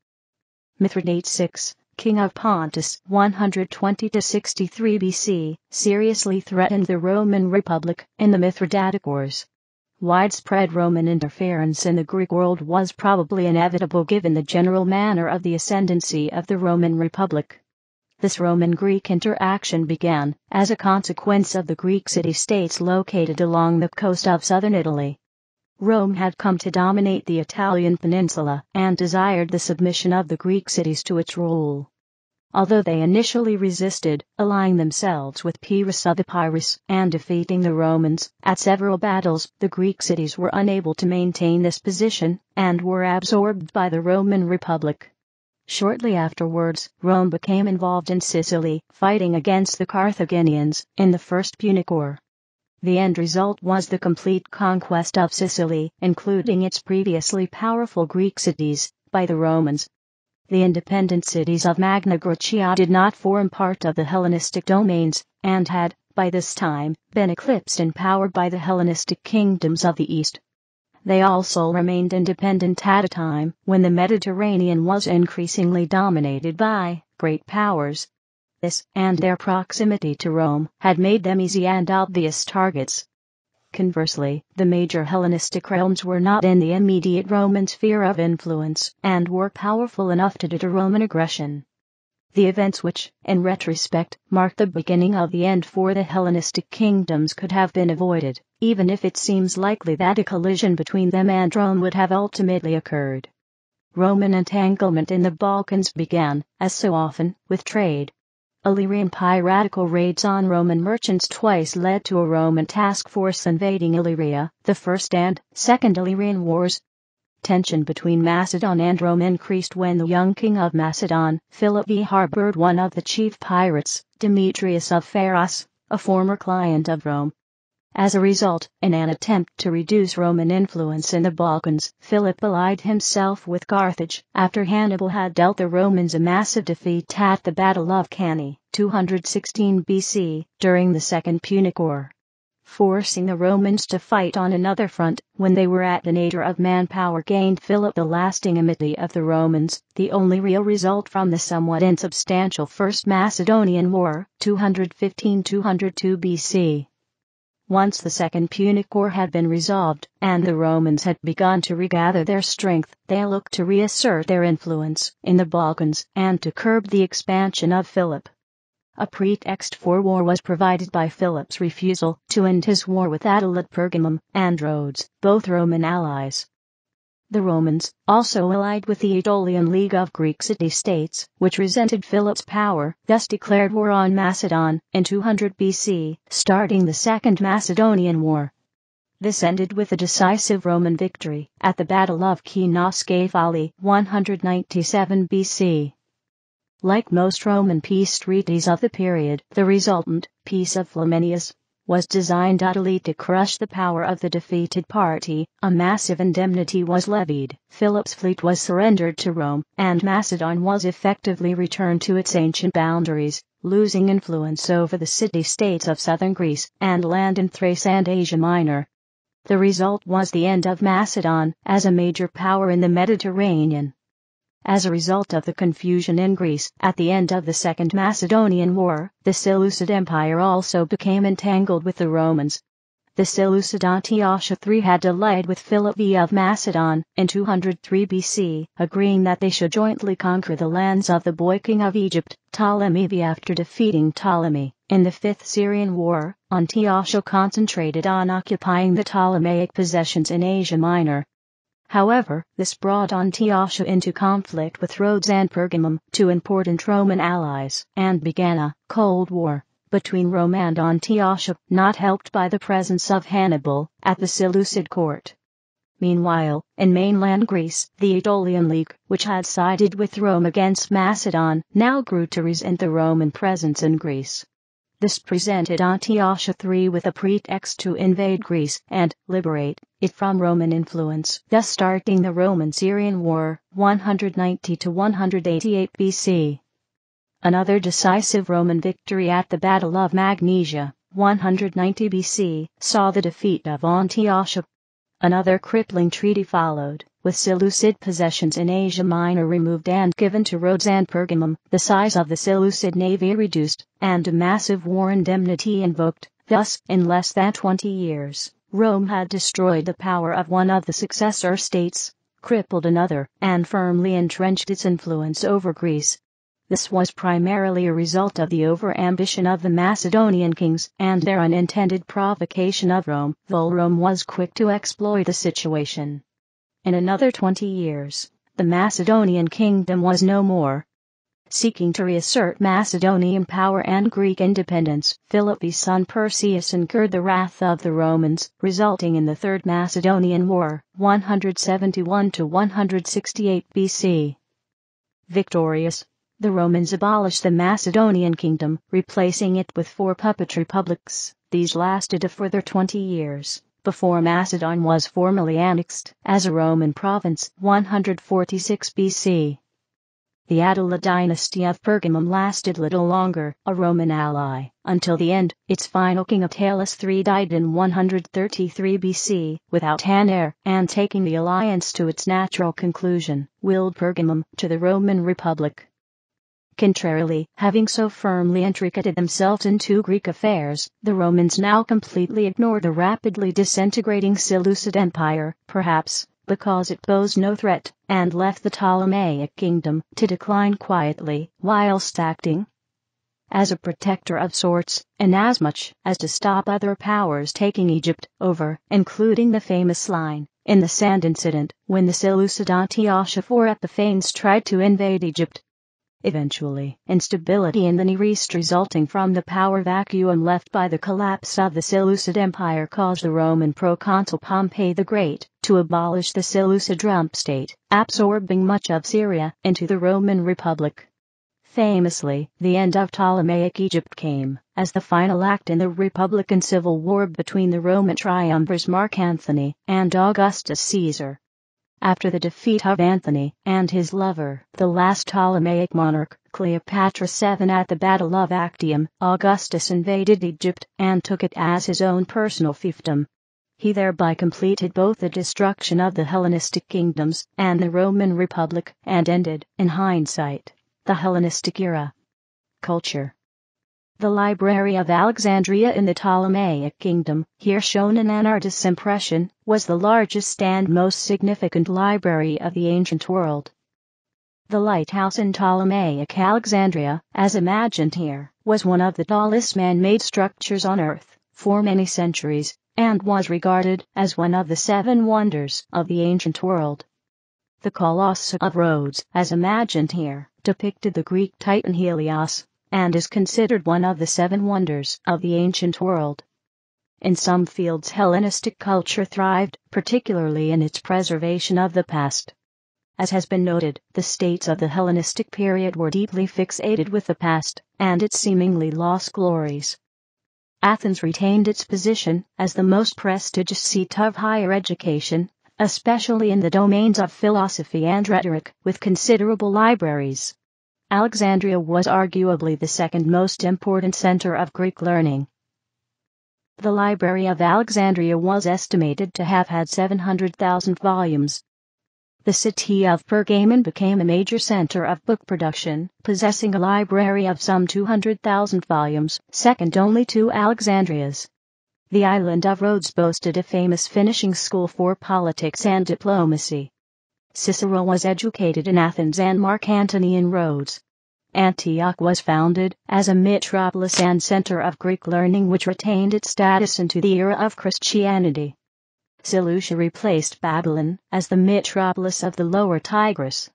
Mithridates VI, king of Pontus, 120–63 BC, seriously threatened the Roman Republic in the Mithridatic Wars. Widespread Roman interference in the Greek world was probably inevitable given the general manner of the ascendancy of the Roman Republic. This Roman-Greek interaction began as a consequence of the Greek city-states located along the coast of southern Italy. Rome had come to dominate the Italian peninsula and desired the submission of the Greek cities to its rule. Although they initially resisted, allying themselves with Pyrrhus of Epirus and defeating the Romans at several battles, the Greek cities were unable to maintain this position and were absorbed by the Roman Republic. Shortly afterwards, Rome became involved in Sicily, fighting against the Carthaginians in the First Punic War. The end result was the complete conquest of Sicily, including its previously powerful Greek cities, by the Romans. The independent cities of Magna Graecia did not form part of the Hellenistic domains, and had, by this time, been eclipsed in power by the Hellenistic kingdoms of the East. They also remained independent at a time when the Mediterranean was increasingly dominated by great powers. This, and their proximity to Rome, had made them easy and obvious targets. Conversely, the major Hellenistic realms were not in the immediate Roman sphere of influence, and were powerful enough to deter Roman aggression. The events which, in retrospect, marked the beginning of the end for the Hellenistic kingdoms could have been avoided, even if it seems likely that a collision between them and Rome would have ultimately occurred. Roman entanglement in the Balkans began, as so often, with trade. Illyrian piratical raids on Roman merchants twice led to a Roman task force invading Illyria, the First and Second Illyrian Wars. Tension between Macedon and Rome increased when the young king of Macedon, Philip V, harbored one of the chief pirates, Demetrius of Pharos, a former client of Rome. As a result, in an attempt to reduce Roman influence in the Balkans, Philip allied himself with Carthage after Hannibal had dealt the Romans a massive defeat at the Battle of Cannae, 216 BC, during the Second Punic War. Forcing the Romans to fight on another front, when they were at the nadir of manpower, gained Philip the lasting enmity of the Romans, the only real result from the somewhat insubstantial First Macedonian War, 215–202 BC. Once the Second Punic War had been resolved, and the Romans had begun to regather their strength, they looked to reassert their influence in the Balkans and to curb the expansion of Philip. A pretext for war was provided by Philip's refusal to end his war with Attila at Pergamum and Rhodes, both Roman allies. The Romans also allied with the Aetolian League of Greek city-states, which resented Philip's power, thus declared war on Macedon in 200 BC, starting the Second Macedonian War. This ended with a decisive Roman victory at the Battle of Kinoskaphali, 197 BC. Like most Roman peace treaties of the period, the resultant Peace of Flaminius was designed utterly to crush the power of the defeated party. A massive indemnity was levied, Philip's fleet was surrendered to Rome, and Macedon was effectively returned to its ancient boundaries, losing influence over the city-states of southern Greece and land in Thrace and Asia Minor. The result was the end of Macedon as a major power in the Mediterranean. As a result of the confusion in Greece at the end of the Second Macedonian War, the Seleucid Empire also became entangled with the Romans. The Seleucid Antiochus III had allied with Philip V of Macedon in 203 BC, agreeing that they should jointly conquer the lands of the boy king of Egypt, Ptolemy V. After defeating Ptolemy in the Fifth Syrian War, Antiochus concentrated on occupying the Ptolemaic possessions in Asia Minor. However, this brought Antiochus into conflict with Rhodes and Pergamum, two important Roman allies, and began a Cold War between Rome and Antiochus, not helped by the presence of Hannibal at the Seleucid court. Meanwhile, in mainland Greece, the Aetolian League, which had sided with Rome against Macedon, now grew to resent the Roman presence in Greece. This presented Antiochus III with a pretext to invade Greece and liberate it from Roman influence, thus starting the Roman-Syrian War, 190 to 188 BC. Another decisive Roman victory at the Battle of Magnesia, 190 BC, saw the defeat of Antiochus. Another crippling treaty followed, with Seleucid possessions in Asia Minor removed and given to Rhodes and Pergamum, the size of the Seleucid navy reduced, and a massive war indemnity invoked. Thus, in less than 20 years, Rome had destroyed the power of one of the successor states, crippled another, and firmly entrenched its influence over Greece. This was primarily a result of the over-ambition of the Macedonian kings and their unintended provocation of Rome, though Rome was quick to exploit the situation. In another 20 years, the Macedonian kingdom was no more. Seeking to reassert Macedonian power and Greek independence, Philip's son Perseus incurred the wrath of the Romans, resulting in the Third Macedonian War, 171 to 168 BC. Victorious, the Romans abolished the Macedonian kingdom, replacing it with 4 puppet republics. These lasted a further 20 years, before Macedon was formally annexed as a Roman province, 146 BC. The Attila dynasty of Pergamum lasted little longer, a Roman ally, until the end. Its final king Attalus III died in 133 BC, without an heir, and taking the alliance to its natural conclusion, willed Pergamum to the Roman Republic. Contrarily, having so firmly intricated themselves into Greek affairs, the Romans now completely ignored the rapidly disintegrating Seleucid Empire, perhaps because it posed no threat, and left the Ptolemaic kingdom to decline quietly, whilst acting as a protector of sorts, inasmuch as to stop other powers taking Egypt over, including the famous line in the sand incident, when the Seleucid Antiochus IV Epiphanes tried to invade Egypt. Eventually, instability in the Near East resulting from the power vacuum left by the collapse of the Seleucid Empire caused the Roman proconsul Pompey the Great to abolish the Seleucid rump state, absorbing much of Syria into the Roman Republic. Famously, the end of Ptolemaic Egypt came as the final act in the Republican civil war between the Roman triumvirs Mark Antony and Augustus Caesar. After the defeat of Antony and his lover, the last Ptolemaic monarch, Cleopatra VII at the Battle of Actium, Augustus invaded Egypt and took it as his own personal fiefdom. He thereby completed both the destruction of the Hellenistic kingdoms and the Roman Republic, and ended, in hindsight, the Hellenistic era. Culture. The Library of Alexandria in the Ptolemaic Kingdom, here shown in an artist's impression, was the largest and most significant library of the ancient world. The lighthouse in Ptolemaic Alexandria, as imagined here, was one of the tallest man-made structures on Earth for many centuries, and was regarded as one of the 7 wonders of the ancient world. The Colossus of Rhodes, as imagined here, depicted the Greek titan Helios, and is considered one of the 7 wonders of the ancient world. In some fields Hellenistic culture thrived, particularly in its preservation of the past. As has been noted, the states of the Hellenistic period were deeply fixated with the past, and its seemingly lost glories. Athens retained its position as the most prestigious seat of higher education, especially in the domains of philosophy and rhetoric, with considerable libraries. Alexandria was arguably the second most important center of Greek learning. The Library of Alexandria was estimated to have had 700,000 volumes. The city of Pergamon became a major center of book production, possessing a library of some 200,000 volumes, second only to Alexandria's. The island of Rhodes boasted a famous finishing school for politics and diplomacy. Cicero was educated in Athens and Mark Antony in Rhodes. Antioch was founded as a metropolis and center of Greek learning which retained its status into the era of Christianity. Seleucia replaced Babylon as the metropolis of the Lower Tigris.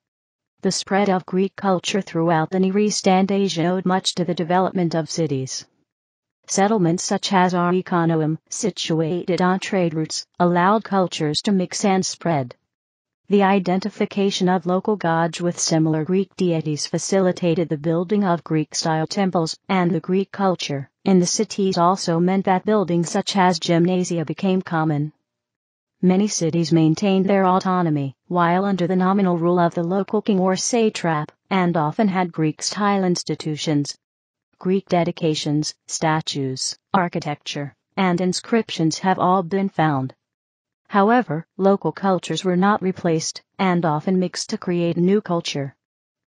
The spread of Greek culture throughout the Near East and Asia owed much to the development of cities. Settlements such as Oikonoum, situated on trade routes, allowed cultures to mix and spread. The identification of local gods with similar Greek deities facilitated the building of Greek-style temples, and the Greek culture in the cities also meant that buildings such as gymnasia became common. Many cities maintained their autonomy, while under the nominal rule of the local king or satrap, and often had Greek-style institutions. Greek dedications, statues, architecture, and inscriptions have all been found. However, local cultures were not replaced, and often mixed to create a new culture.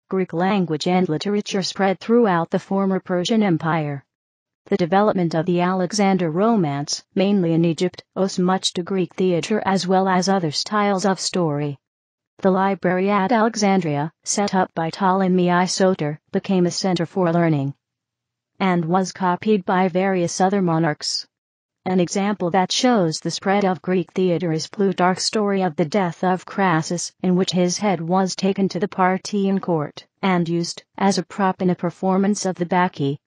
Greek language and literature spread throughout the former Persian Empire. The development of the Alexander Romance, mainly in Egypt, owes much to Greek theater as well as other styles of story. The library at Alexandria, set up by Ptolemy Soter, became a center for learning, and was copied by various other monarchs. An example that shows the spread of Greek theater is Plutarch's story of the death of Crassus, in which his head was taken to the Parthian court, and used as a prop in a performance of the Bacchae.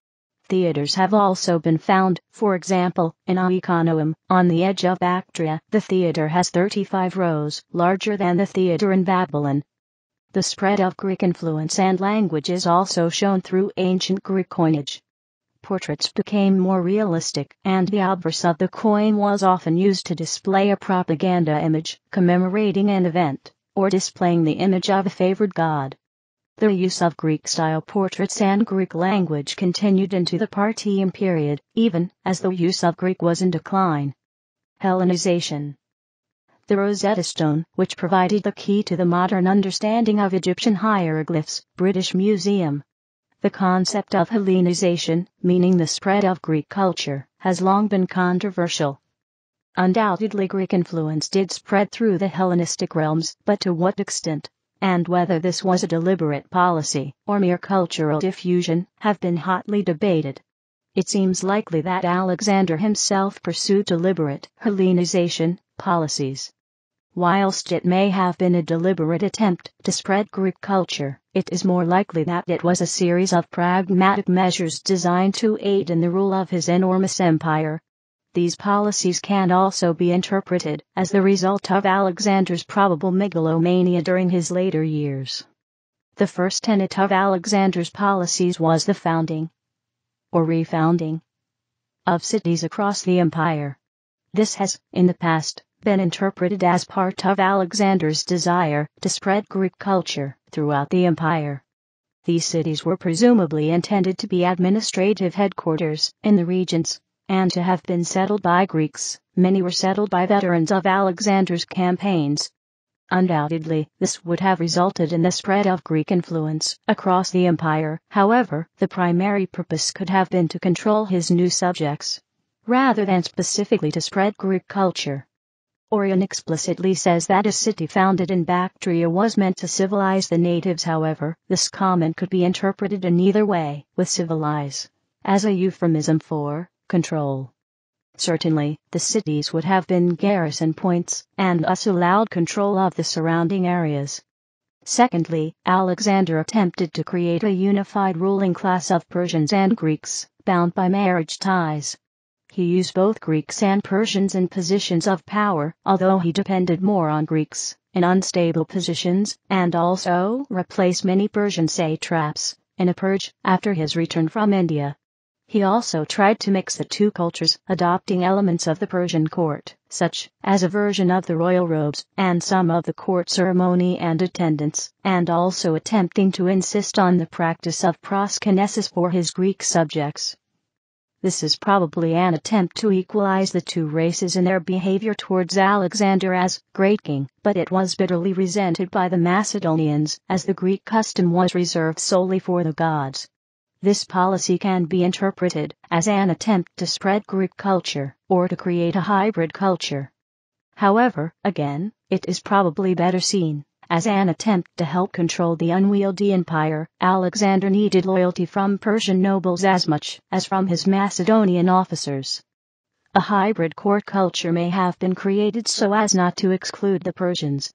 Theaters have also been found, for example, in Oikonoum, on the edge of Bactria. The theater has 35 rows, larger than the theater in Babylon. The spread of Greek influence and language is also shown through ancient Greek coinage. Portraits became more realistic, and the obverse of the coin was often used to display a propaganda image, commemorating an event, or displaying the image of a favored god. The use of Greek-style portraits and Greek language continued into the Parthian period, even as the use of Greek was in decline. Hellenization. The Rosetta Stone, which provided the key to the modern understanding of Egyptian hieroglyphs, British Museum. The concept of Hellenization, meaning the spread of Greek culture, has long been controversial. Undoubtedly Greek influence did spread through the Hellenistic realms, but to what extent, and whether this was a deliberate policy, or mere cultural diffusion, have been hotly debated. It seems likely that Alexander himself pursued deliberate Hellenization policies. Whilst it may have been a deliberate attempt to spread Greek culture, it is more likely that it was a series of pragmatic measures designed to aid in the rule of his enormous empire. These policies can also be interpreted as the result of Alexander's probable megalomania during his later years. The first tenet of Alexander's policies was the founding, or refounding, of cities across the empire. This has, in the past, been interpreted as part of Alexander's desire to spread Greek culture throughout the empire. These cities were presumably intended to be administrative headquarters in the regions, and to have been settled by Greeks. Many were settled by veterans of Alexander's campaigns. Undoubtedly, this would have resulted in the spread of Greek influence across the empire. However, the primary purpose could have been to control his new subjects, rather than specifically to spread Greek culture. Orion explicitly says that a city founded in Bactria was meant to civilize the natives. However, this comment could be interpreted in either way, with civilize as a euphemism for control. Certainly, the cities would have been garrison points, and thus allowed control of the surrounding areas. Secondly, Alexander attempted to create a unified ruling class of Persians and Greeks, bound by marriage ties. He used both Greeks and Persians in positions of power, although he depended more on Greeks in unstable positions, and also replaced many Persian satraps in a purge after his return from India. He also tried to mix the two cultures, adopting elements of the Persian court, such as a version of the royal robes and some of the court ceremony and attendance, and also attempting to insist on the practice of proskynesis for his Greek subjects. This is probably an attempt to equalize the two races in their behavior towards Alexander as great king, but it was bitterly resented by the Macedonians, as the Greek custom was reserved solely for the gods. This policy can be interpreted as an attempt to spread Greek culture, or to create a hybrid culture. However, again, it is probably better seen as an attempt to help control the unwieldy empire. Alexander needed loyalty from Persian nobles as much as from his Macedonian officers. A hybrid court culture may have been created so as not to exclude the Persians.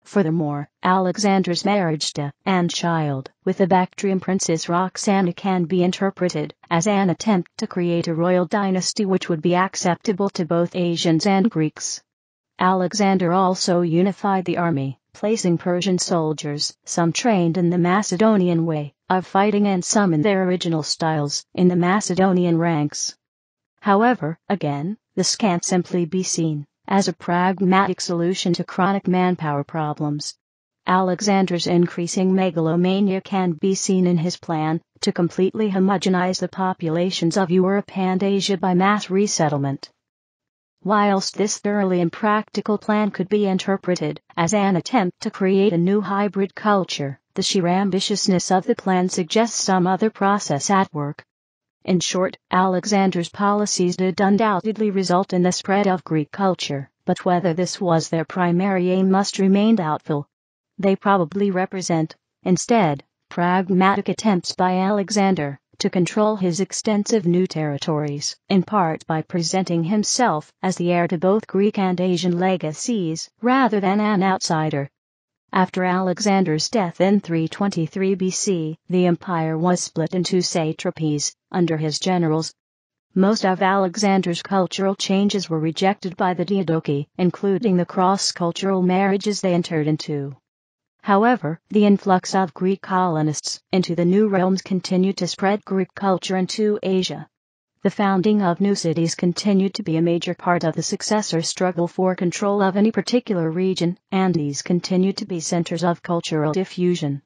Furthermore, Alexander's marriage to and child with the Bactrian princess Roxana can be interpreted as an attempt to create a royal dynasty which would be acceptable to both Asians and Greeks. Alexander also unified the army, placing Persian soldiers, some trained in the Macedonian way of fighting and some in their original styles, in the Macedonian ranks. However, again, this can't simply be seen as a pragmatic solution to chronic manpower problems. Alexander's increasing megalomania can be seen in his plan to completely homogenize the populations of Europe and Asia by mass resettlement. Whilst this thoroughly impractical plan could be interpreted as an attempt to create a new hybrid culture, the sheer ambitiousness of the plan suggests some other process at work. In short, Alexander's policies did undoubtedly result in the spread of Greek culture, but whether this was their primary aim must remain doubtful. They probably represent, instead, pragmatic attempts by Alexander to control his extensive new territories, in part by presenting himself as the heir to both Greek and Asian legacies, rather than an outsider. After Alexander's death in 323 BC, the empire was split into satrapies under his generals. Most of Alexander's cultural changes were rejected by the Diadochi, including the cross-cultural marriages they entered into. However, the influx of Greek colonists into the new realms continued to spread Greek culture into Asia. The founding of new cities continued to be a major part of the successor struggle for control of any particular region, and these continued to be centers of cultural diffusion.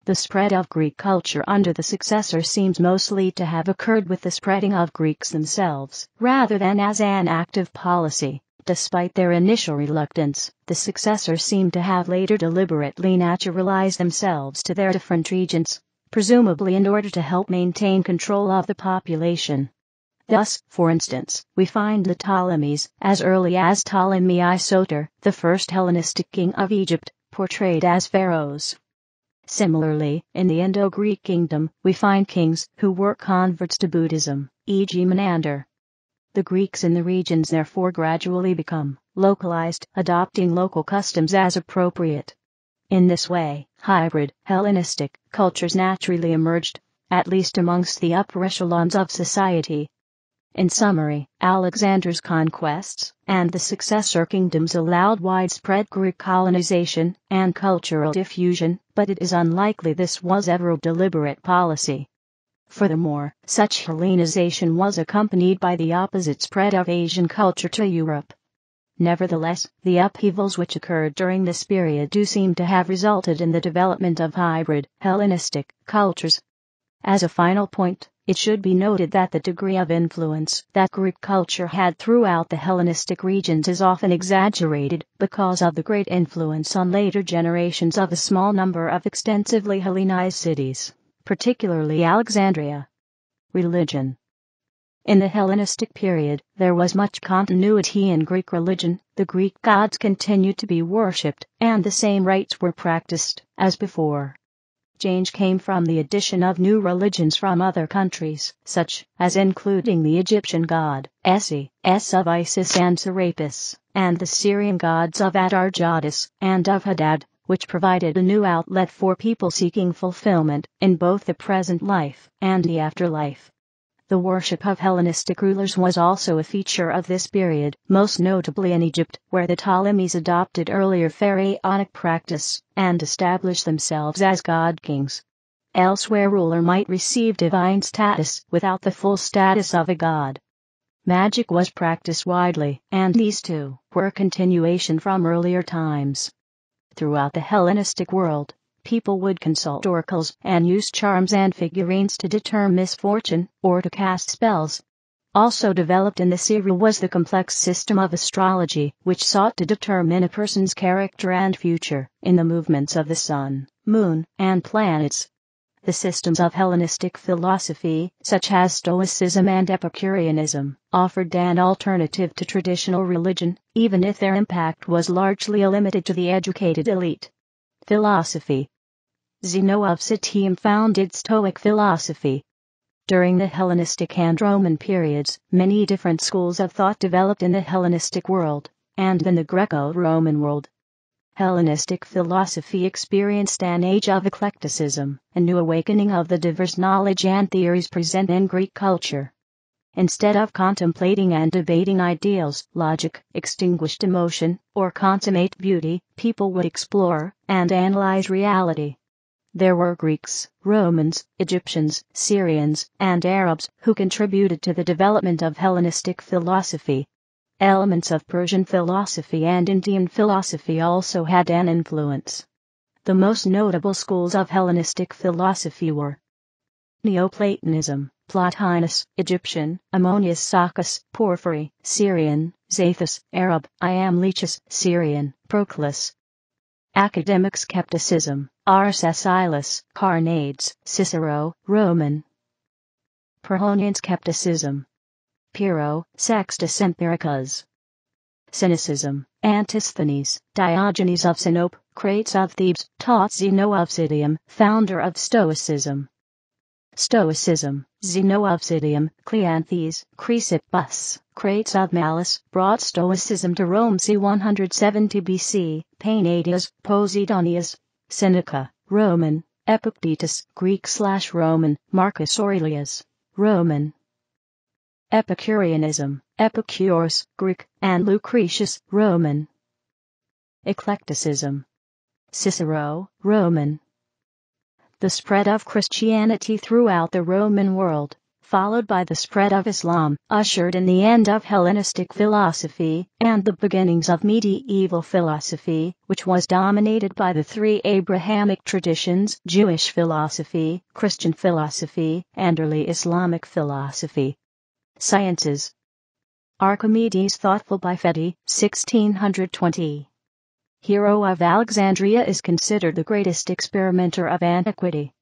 The spread of Greek culture under the successor seems mostly to have occurred with the spreading of Greeks themselves, rather than as an active policy. Despite their initial reluctance, the successors seem to have later deliberately naturalized themselves to their different regions, presumably in order to help maintain control of the population. Thus, for instance, we find the Ptolemies, as early as Ptolemy Isoter, the first Hellenistic king of Egypt, portrayed as pharaohs. Similarly, in the Indo-Greek kingdom, we find kings who were converts to Buddhism, e.g. Menander. The Greeks in the regions therefore gradually become localized, adopting local customs as appropriate. In this way, hybrid, Hellenistic cultures naturally emerged, at least amongst the upper echelons of society. In summary, Alexander's conquests and the successor kingdoms allowed widespread Greek colonization and cultural diffusion, but it is unlikely this was ever a deliberate policy. Furthermore, such Hellenization was accompanied by the opposite spread of Asian culture to Europe. Nevertheless, the upheavals which occurred during this period do seem to have resulted in the development of hybrid, Hellenistic cultures. As a final point, it should be noted that the degree of influence that Greek culture had throughout the Hellenistic regions is often exaggerated because of the great influence on later generations of a small number of extensively Hellenized cities, particularly Alexandria. Religion. In the Hellenistic period, there was much continuity in Greek religion. The Greek gods continued to be worshipped, and the same rites were practiced as before. Change came from the addition of new religions from other countries, such as including the Egyptian god, S of Isis and Serapis, and the Syrian gods of Atargatis and of Hadad, which provided a new outlet for people seeking fulfillment in both the present life and the afterlife. The worship of Hellenistic rulers was also a feature of this period, most notably in Egypt, where the Ptolemies adopted earlier pharaonic practice and established themselves as god-kings. Elsewhere, ruler might receive divine status without the full status of a god. Magic was practiced widely, and these too were a continuation from earlier times. Throughout the Hellenistic world, people would consult oracles and use charms and figurines to deter misfortune or to cast spells. Also developed in this era was the complex system of astrology, which sought to determine a person's character and future in the movements of the sun, moon, and planets. The systems of Hellenistic philosophy, such as Stoicism and Epicureanism, offered an alternative to traditional religion, even if their impact was largely limited to the educated elite. Philosophy. Zeno of Citium founded Stoic philosophy. During the Hellenistic and Roman periods, many different schools of thought developed in the Hellenistic world, and in the Greco-Roman world. Hellenistic philosophy experienced an age of eclecticism, a new awakening of the diverse knowledge and theories present in Greek culture. Instead of contemplating and debating ideals, logic, extinguished emotion, or consummate beauty, people would explore and analyze reality. There were Greeks, Romans, Egyptians, Syrians, and Arabs who contributed to the development of Hellenistic philosophy. Elements of Persian philosophy and Indian philosophy also had an influence. The most notable schools of Hellenistic philosophy were Neoplatonism, Plotinus, Egyptian, Ammonius Saccas, Porphyry, Syrian, Zaithus, Arab, Iamblichus, Syrian, Proclus. Academic skepticism, Arcesilas, Carneades, Cicero, Roman. Pyrrhonian skepticism, Pyrrho, Sextus Empiricus. Cynicism, Antisthenes, Diogenes of Sinope, Crates of Thebes, taught Zeno of Citium, founder of Stoicism. Stoicism, Zeno of Citium, Cleanthes, Chrysippus, Crates of Malis, brought Stoicism to Rome c. 170 BC, Painadius, Posidonius. Seneca, Roman, Epictetus, Greek/Roman, Marcus Aurelius, Roman. Epicureanism, Epicurus, Greek, and Lucretius, Roman. Eclecticism, Cicero, Roman. The spread of Christianity throughout the Roman world, followed by the spread of Islam, ushered in the end of Hellenistic philosophy and the beginnings of medieval philosophy, which was dominated by the three Abrahamic traditions: Jewish philosophy, Christian philosophy, and early Islamic philosophy. Sciences. Archimedes, thoughtful by Fedi, 1620. Hero of Alexandria, is considered the greatest experimenter of antiquity.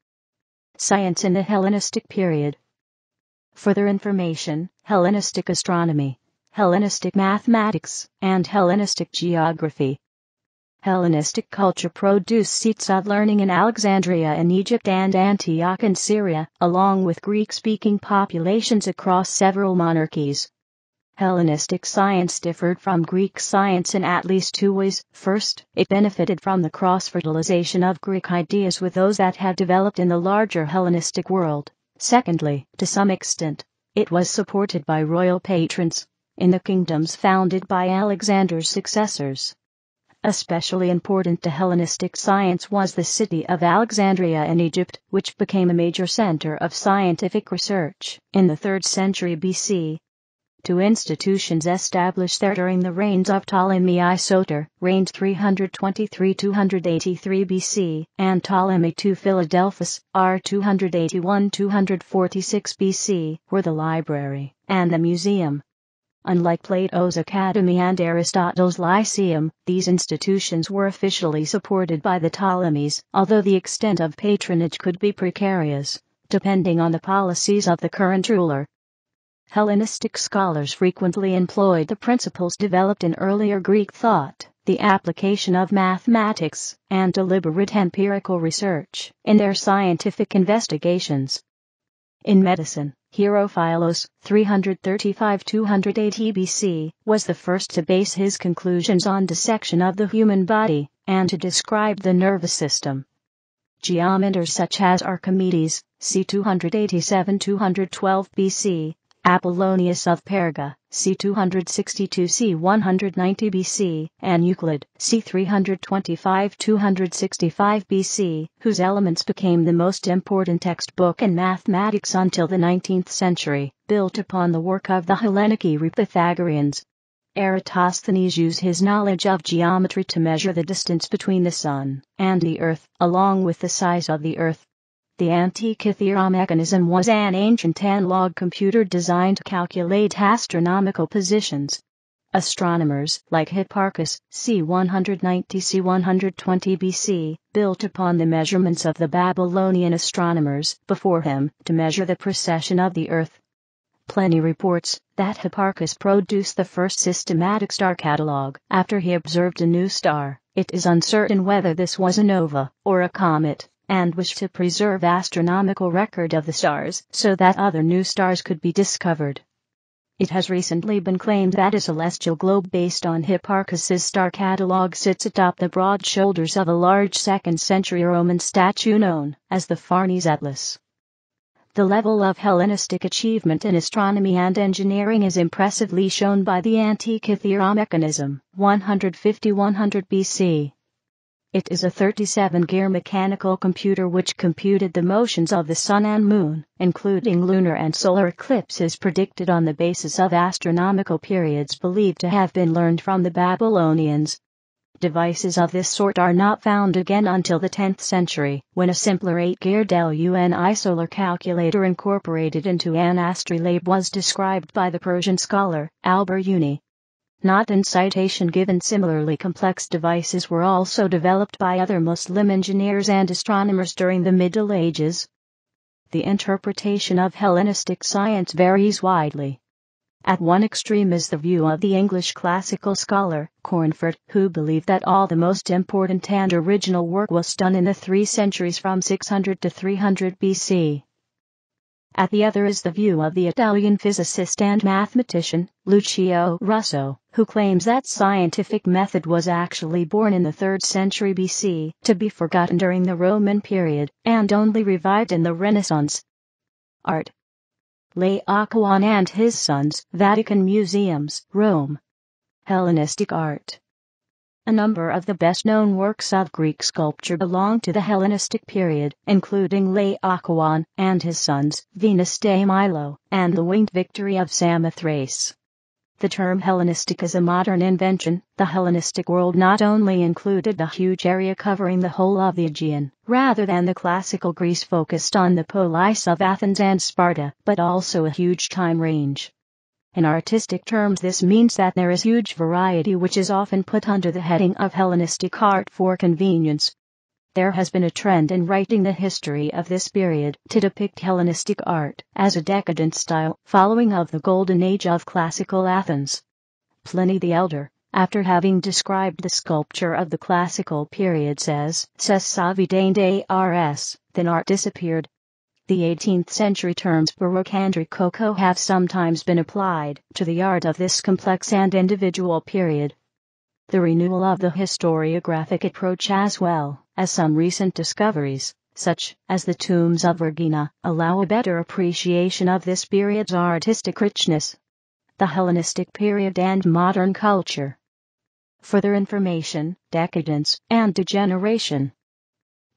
Science in the Hellenistic period. Further information: Hellenistic astronomy, Hellenistic mathematics, and Hellenistic geography. Hellenistic culture produced seats of learning in Alexandria in Egypt and Antioch in Syria, along with Greek-speaking populations across several monarchies. Hellenistic science differed from Greek science in at least two ways. First, it benefited from the cross-fertilization of Greek ideas with those that had developed in the larger Hellenistic world. Secondly, to some extent, it was supported by royal patrons in the kingdoms founded by Alexander's successors. Especially important to Hellenistic science was the city of Alexandria in Egypt, which became a major center of scientific research in the 3rd century BC. Two institutions established there during the reigns of Ptolemy I Soter, reigned 323–283 BC, and Ptolemy II Philadelphus, r. 281–246 BC, were the library and the museum. Unlike Plato's Academy and Aristotle's Lyceum, these institutions were officially supported by the Ptolemies, although the extent of patronage could be precarious, depending on the policies of the current ruler. Hellenistic scholars frequently employed the principles developed in earlier Greek thought, the application of mathematics, and deliberate empirical research in their scientific investigations. In medicine, Herophilos, 335–280 BC, was the first to base his conclusions on dissection of the human body, and to describe the nervous system. Geometers such as Archimedes, c. 287–212 BC, Apollonius of Perga, c. 262–c. 190 BC, and Euclid, c. 325–265 BC, whose Elements became the most important textbook in mathematics until the 19th century, built upon the work of the Hellenic Pythagoreans. Eratosthenes used his knowledge of geometry to measure the distance between the Sun and the Earth, along with the size of the Earth. The Antikythera mechanism was an ancient analog computer designed to calculate astronomical positions. Astronomers like Hipparchus, c. 190–c. 120 BC, built upon the measurements of the Babylonian astronomers before him to measure the precession of the Earth. Pliny reports that Hipparchus produced the first systematic star catalogue after he observed a new star. It is uncertain whether this was a nova or a comet, and wished to preserve astronomical record of the stars so that other new stars could be discovered. It has recently been claimed that a celestial globe based on Hipparchus's star catalogue sits atop the broad shoulders of a large 2nd century Roman statue known as the Farnese Atlas. The level of Hellenistic achievement in astronomy and engineering is impressively shown by the antique Aetheriamechanism, 150–100 BC. It is a 37-gear mechanical computer which computed the motions of the sun and moon, including lunar and solar eclipses predicted on the basis of astronomical periods believed to have been learned from the Babylonians. Devices of this sort are not found again until the 10th century, when a simpler 8-gear Del-Uni solar calculator incorporated into an astrolabe was described by the Persian scholar Al-Biruni. Not in citation given. Similarly complex devices were also developed by other Muslim engineers and astronomers during the Middle Ages. The interpretation of Hellenistic science varies widely. At one extreme is the view of the English classical scholar Cornford, who believed that all the most important and original work was done in the 3 centuries from 600 to 300 BC. At the other is the view of the Italian physicist and mathematician Lucio Russo, who claims that scientific method was actually born in the 3rd century BC, to be forgotten during the Roman period, and only revived in the Renaissance. Art. Laocoon and his Sons, Vatican Museums, Rome. Hellenistic art. A number of the best-known works of Greek sculpture belong to the Hellenistic period, including Laocoon and his Sons, Venus de Milo, and the Winged Victory of Samothrace. The term Hellenistic is a modern invention. The Hellenistic world not only included the huge area covering the whole of the Aegean, rather than the classical Greece focused on the polis of Athens and Sparta, but also a huge time range. In artistic terms, this means that there is huge variety, which is often put under the heading of Hellenistic art for convenience. There has been a trend in writing the history of this period to depict Hellenistic art as a decadent style, following of the golden age of classical Athens. Pliny the Elder, after having described the sculpture of the classical period, says, "Ces savidain de ars, then art disappeared." The 18th century terms Baroque and Rococo have sometimes been applied to the art of this complex and individual period. The renewal of the historiographic approach, as well as some recent discoveries, such as the tombs of Vergina, allow a better appreciation of this period's artistic richness. The Hellenistic period and modern culture. Further information, decadence, and degeneration.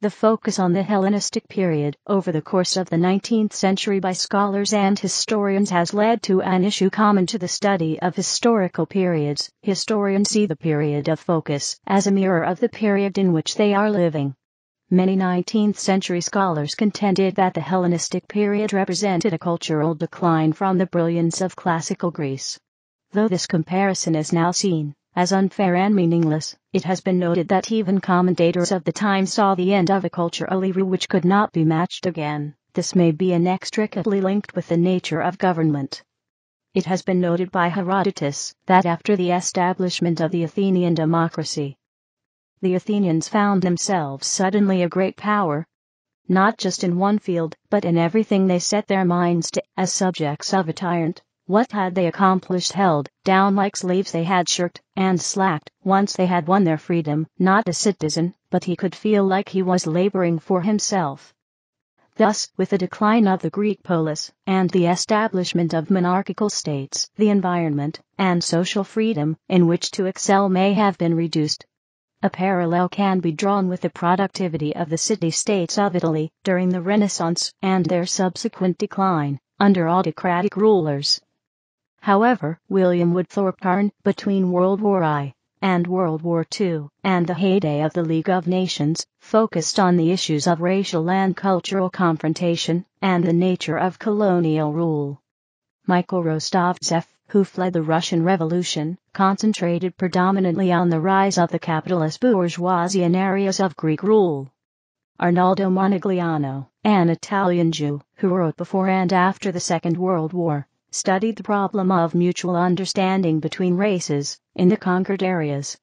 The focus on the Hellenistic period over the course of the 19th century by scholars and historians has led to an issue common to the study of historical periods. Historians see the period of focus as a mirror of the period in which they are living. Many 19th century scholars contended that the Hellenistic period represented a cultural decline from the brilliance of classical Greece. Though this comparison is now seen as unfair and meaningless, it has been noted that even commentators of the time saw the end of a cultural era which could not be matched again. This may be inextricably linked with the nature of government. It has been noted by Herodotus that after the establishment of the Athenian democracy, the Athenians found themselves suddenly a great power, not just in one field, but in everything they set their minds to. As subjects of a tyrant, what had they accomplished? Held down like slaves, they had shirked and slacked. Once they had won their freedom, not a citizen, but he could feel like he was laboring for himself. Thus, with the decline of the Greek polis and the establishment of monarchical states, the environment and social freedom in which to excel may have been reduced. A parallel can be drawn with the productivity of the city-states of Italy during the Renaissance and their subsequent decline under autocratic rulers. However, William Woodthorpe Carne, between World War I and World War II, and the heyday of the League of Nations, focused on the issues of racial and cultural confrontation, and the nature of colonial rule. Michael Rostovtsev, who fled the Russian Revolution, concentrated predominantly on the rise of the capitalist bourgeoisie in areas of Greek rule. Arnaldo Monigliano, an Italian Jew, who wrote before and after the Second World War, studied the problem of mutual understanding between races in the conquered areas.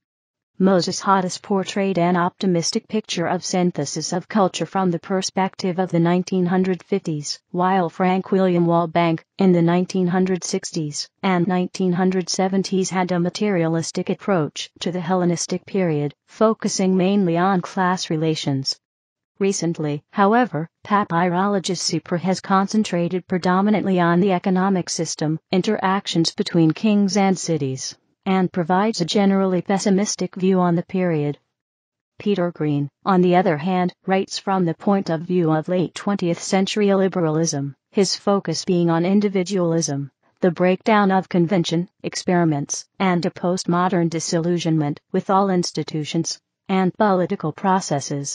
Moses Hodges portrayed an optimistic picture of synthesis of culture from the perspective of the 1950s, while Frank William Walbank, in the 1960s and 1970s, had a materialistic approach to the Hellenistic period, focusing mainly on class relations. Recently, however, Papyrologist Supra has concentrated predominantly on the economic system, interactions between kings and cities, and provides a generally pessimistic view on the period. Peter Green, on the other hand, writes from the point of view of late 20th century liberalism, his focus being on individualism, the breakdown of convention, experiments, and a postmodern disillusionment with all institutions and political processes.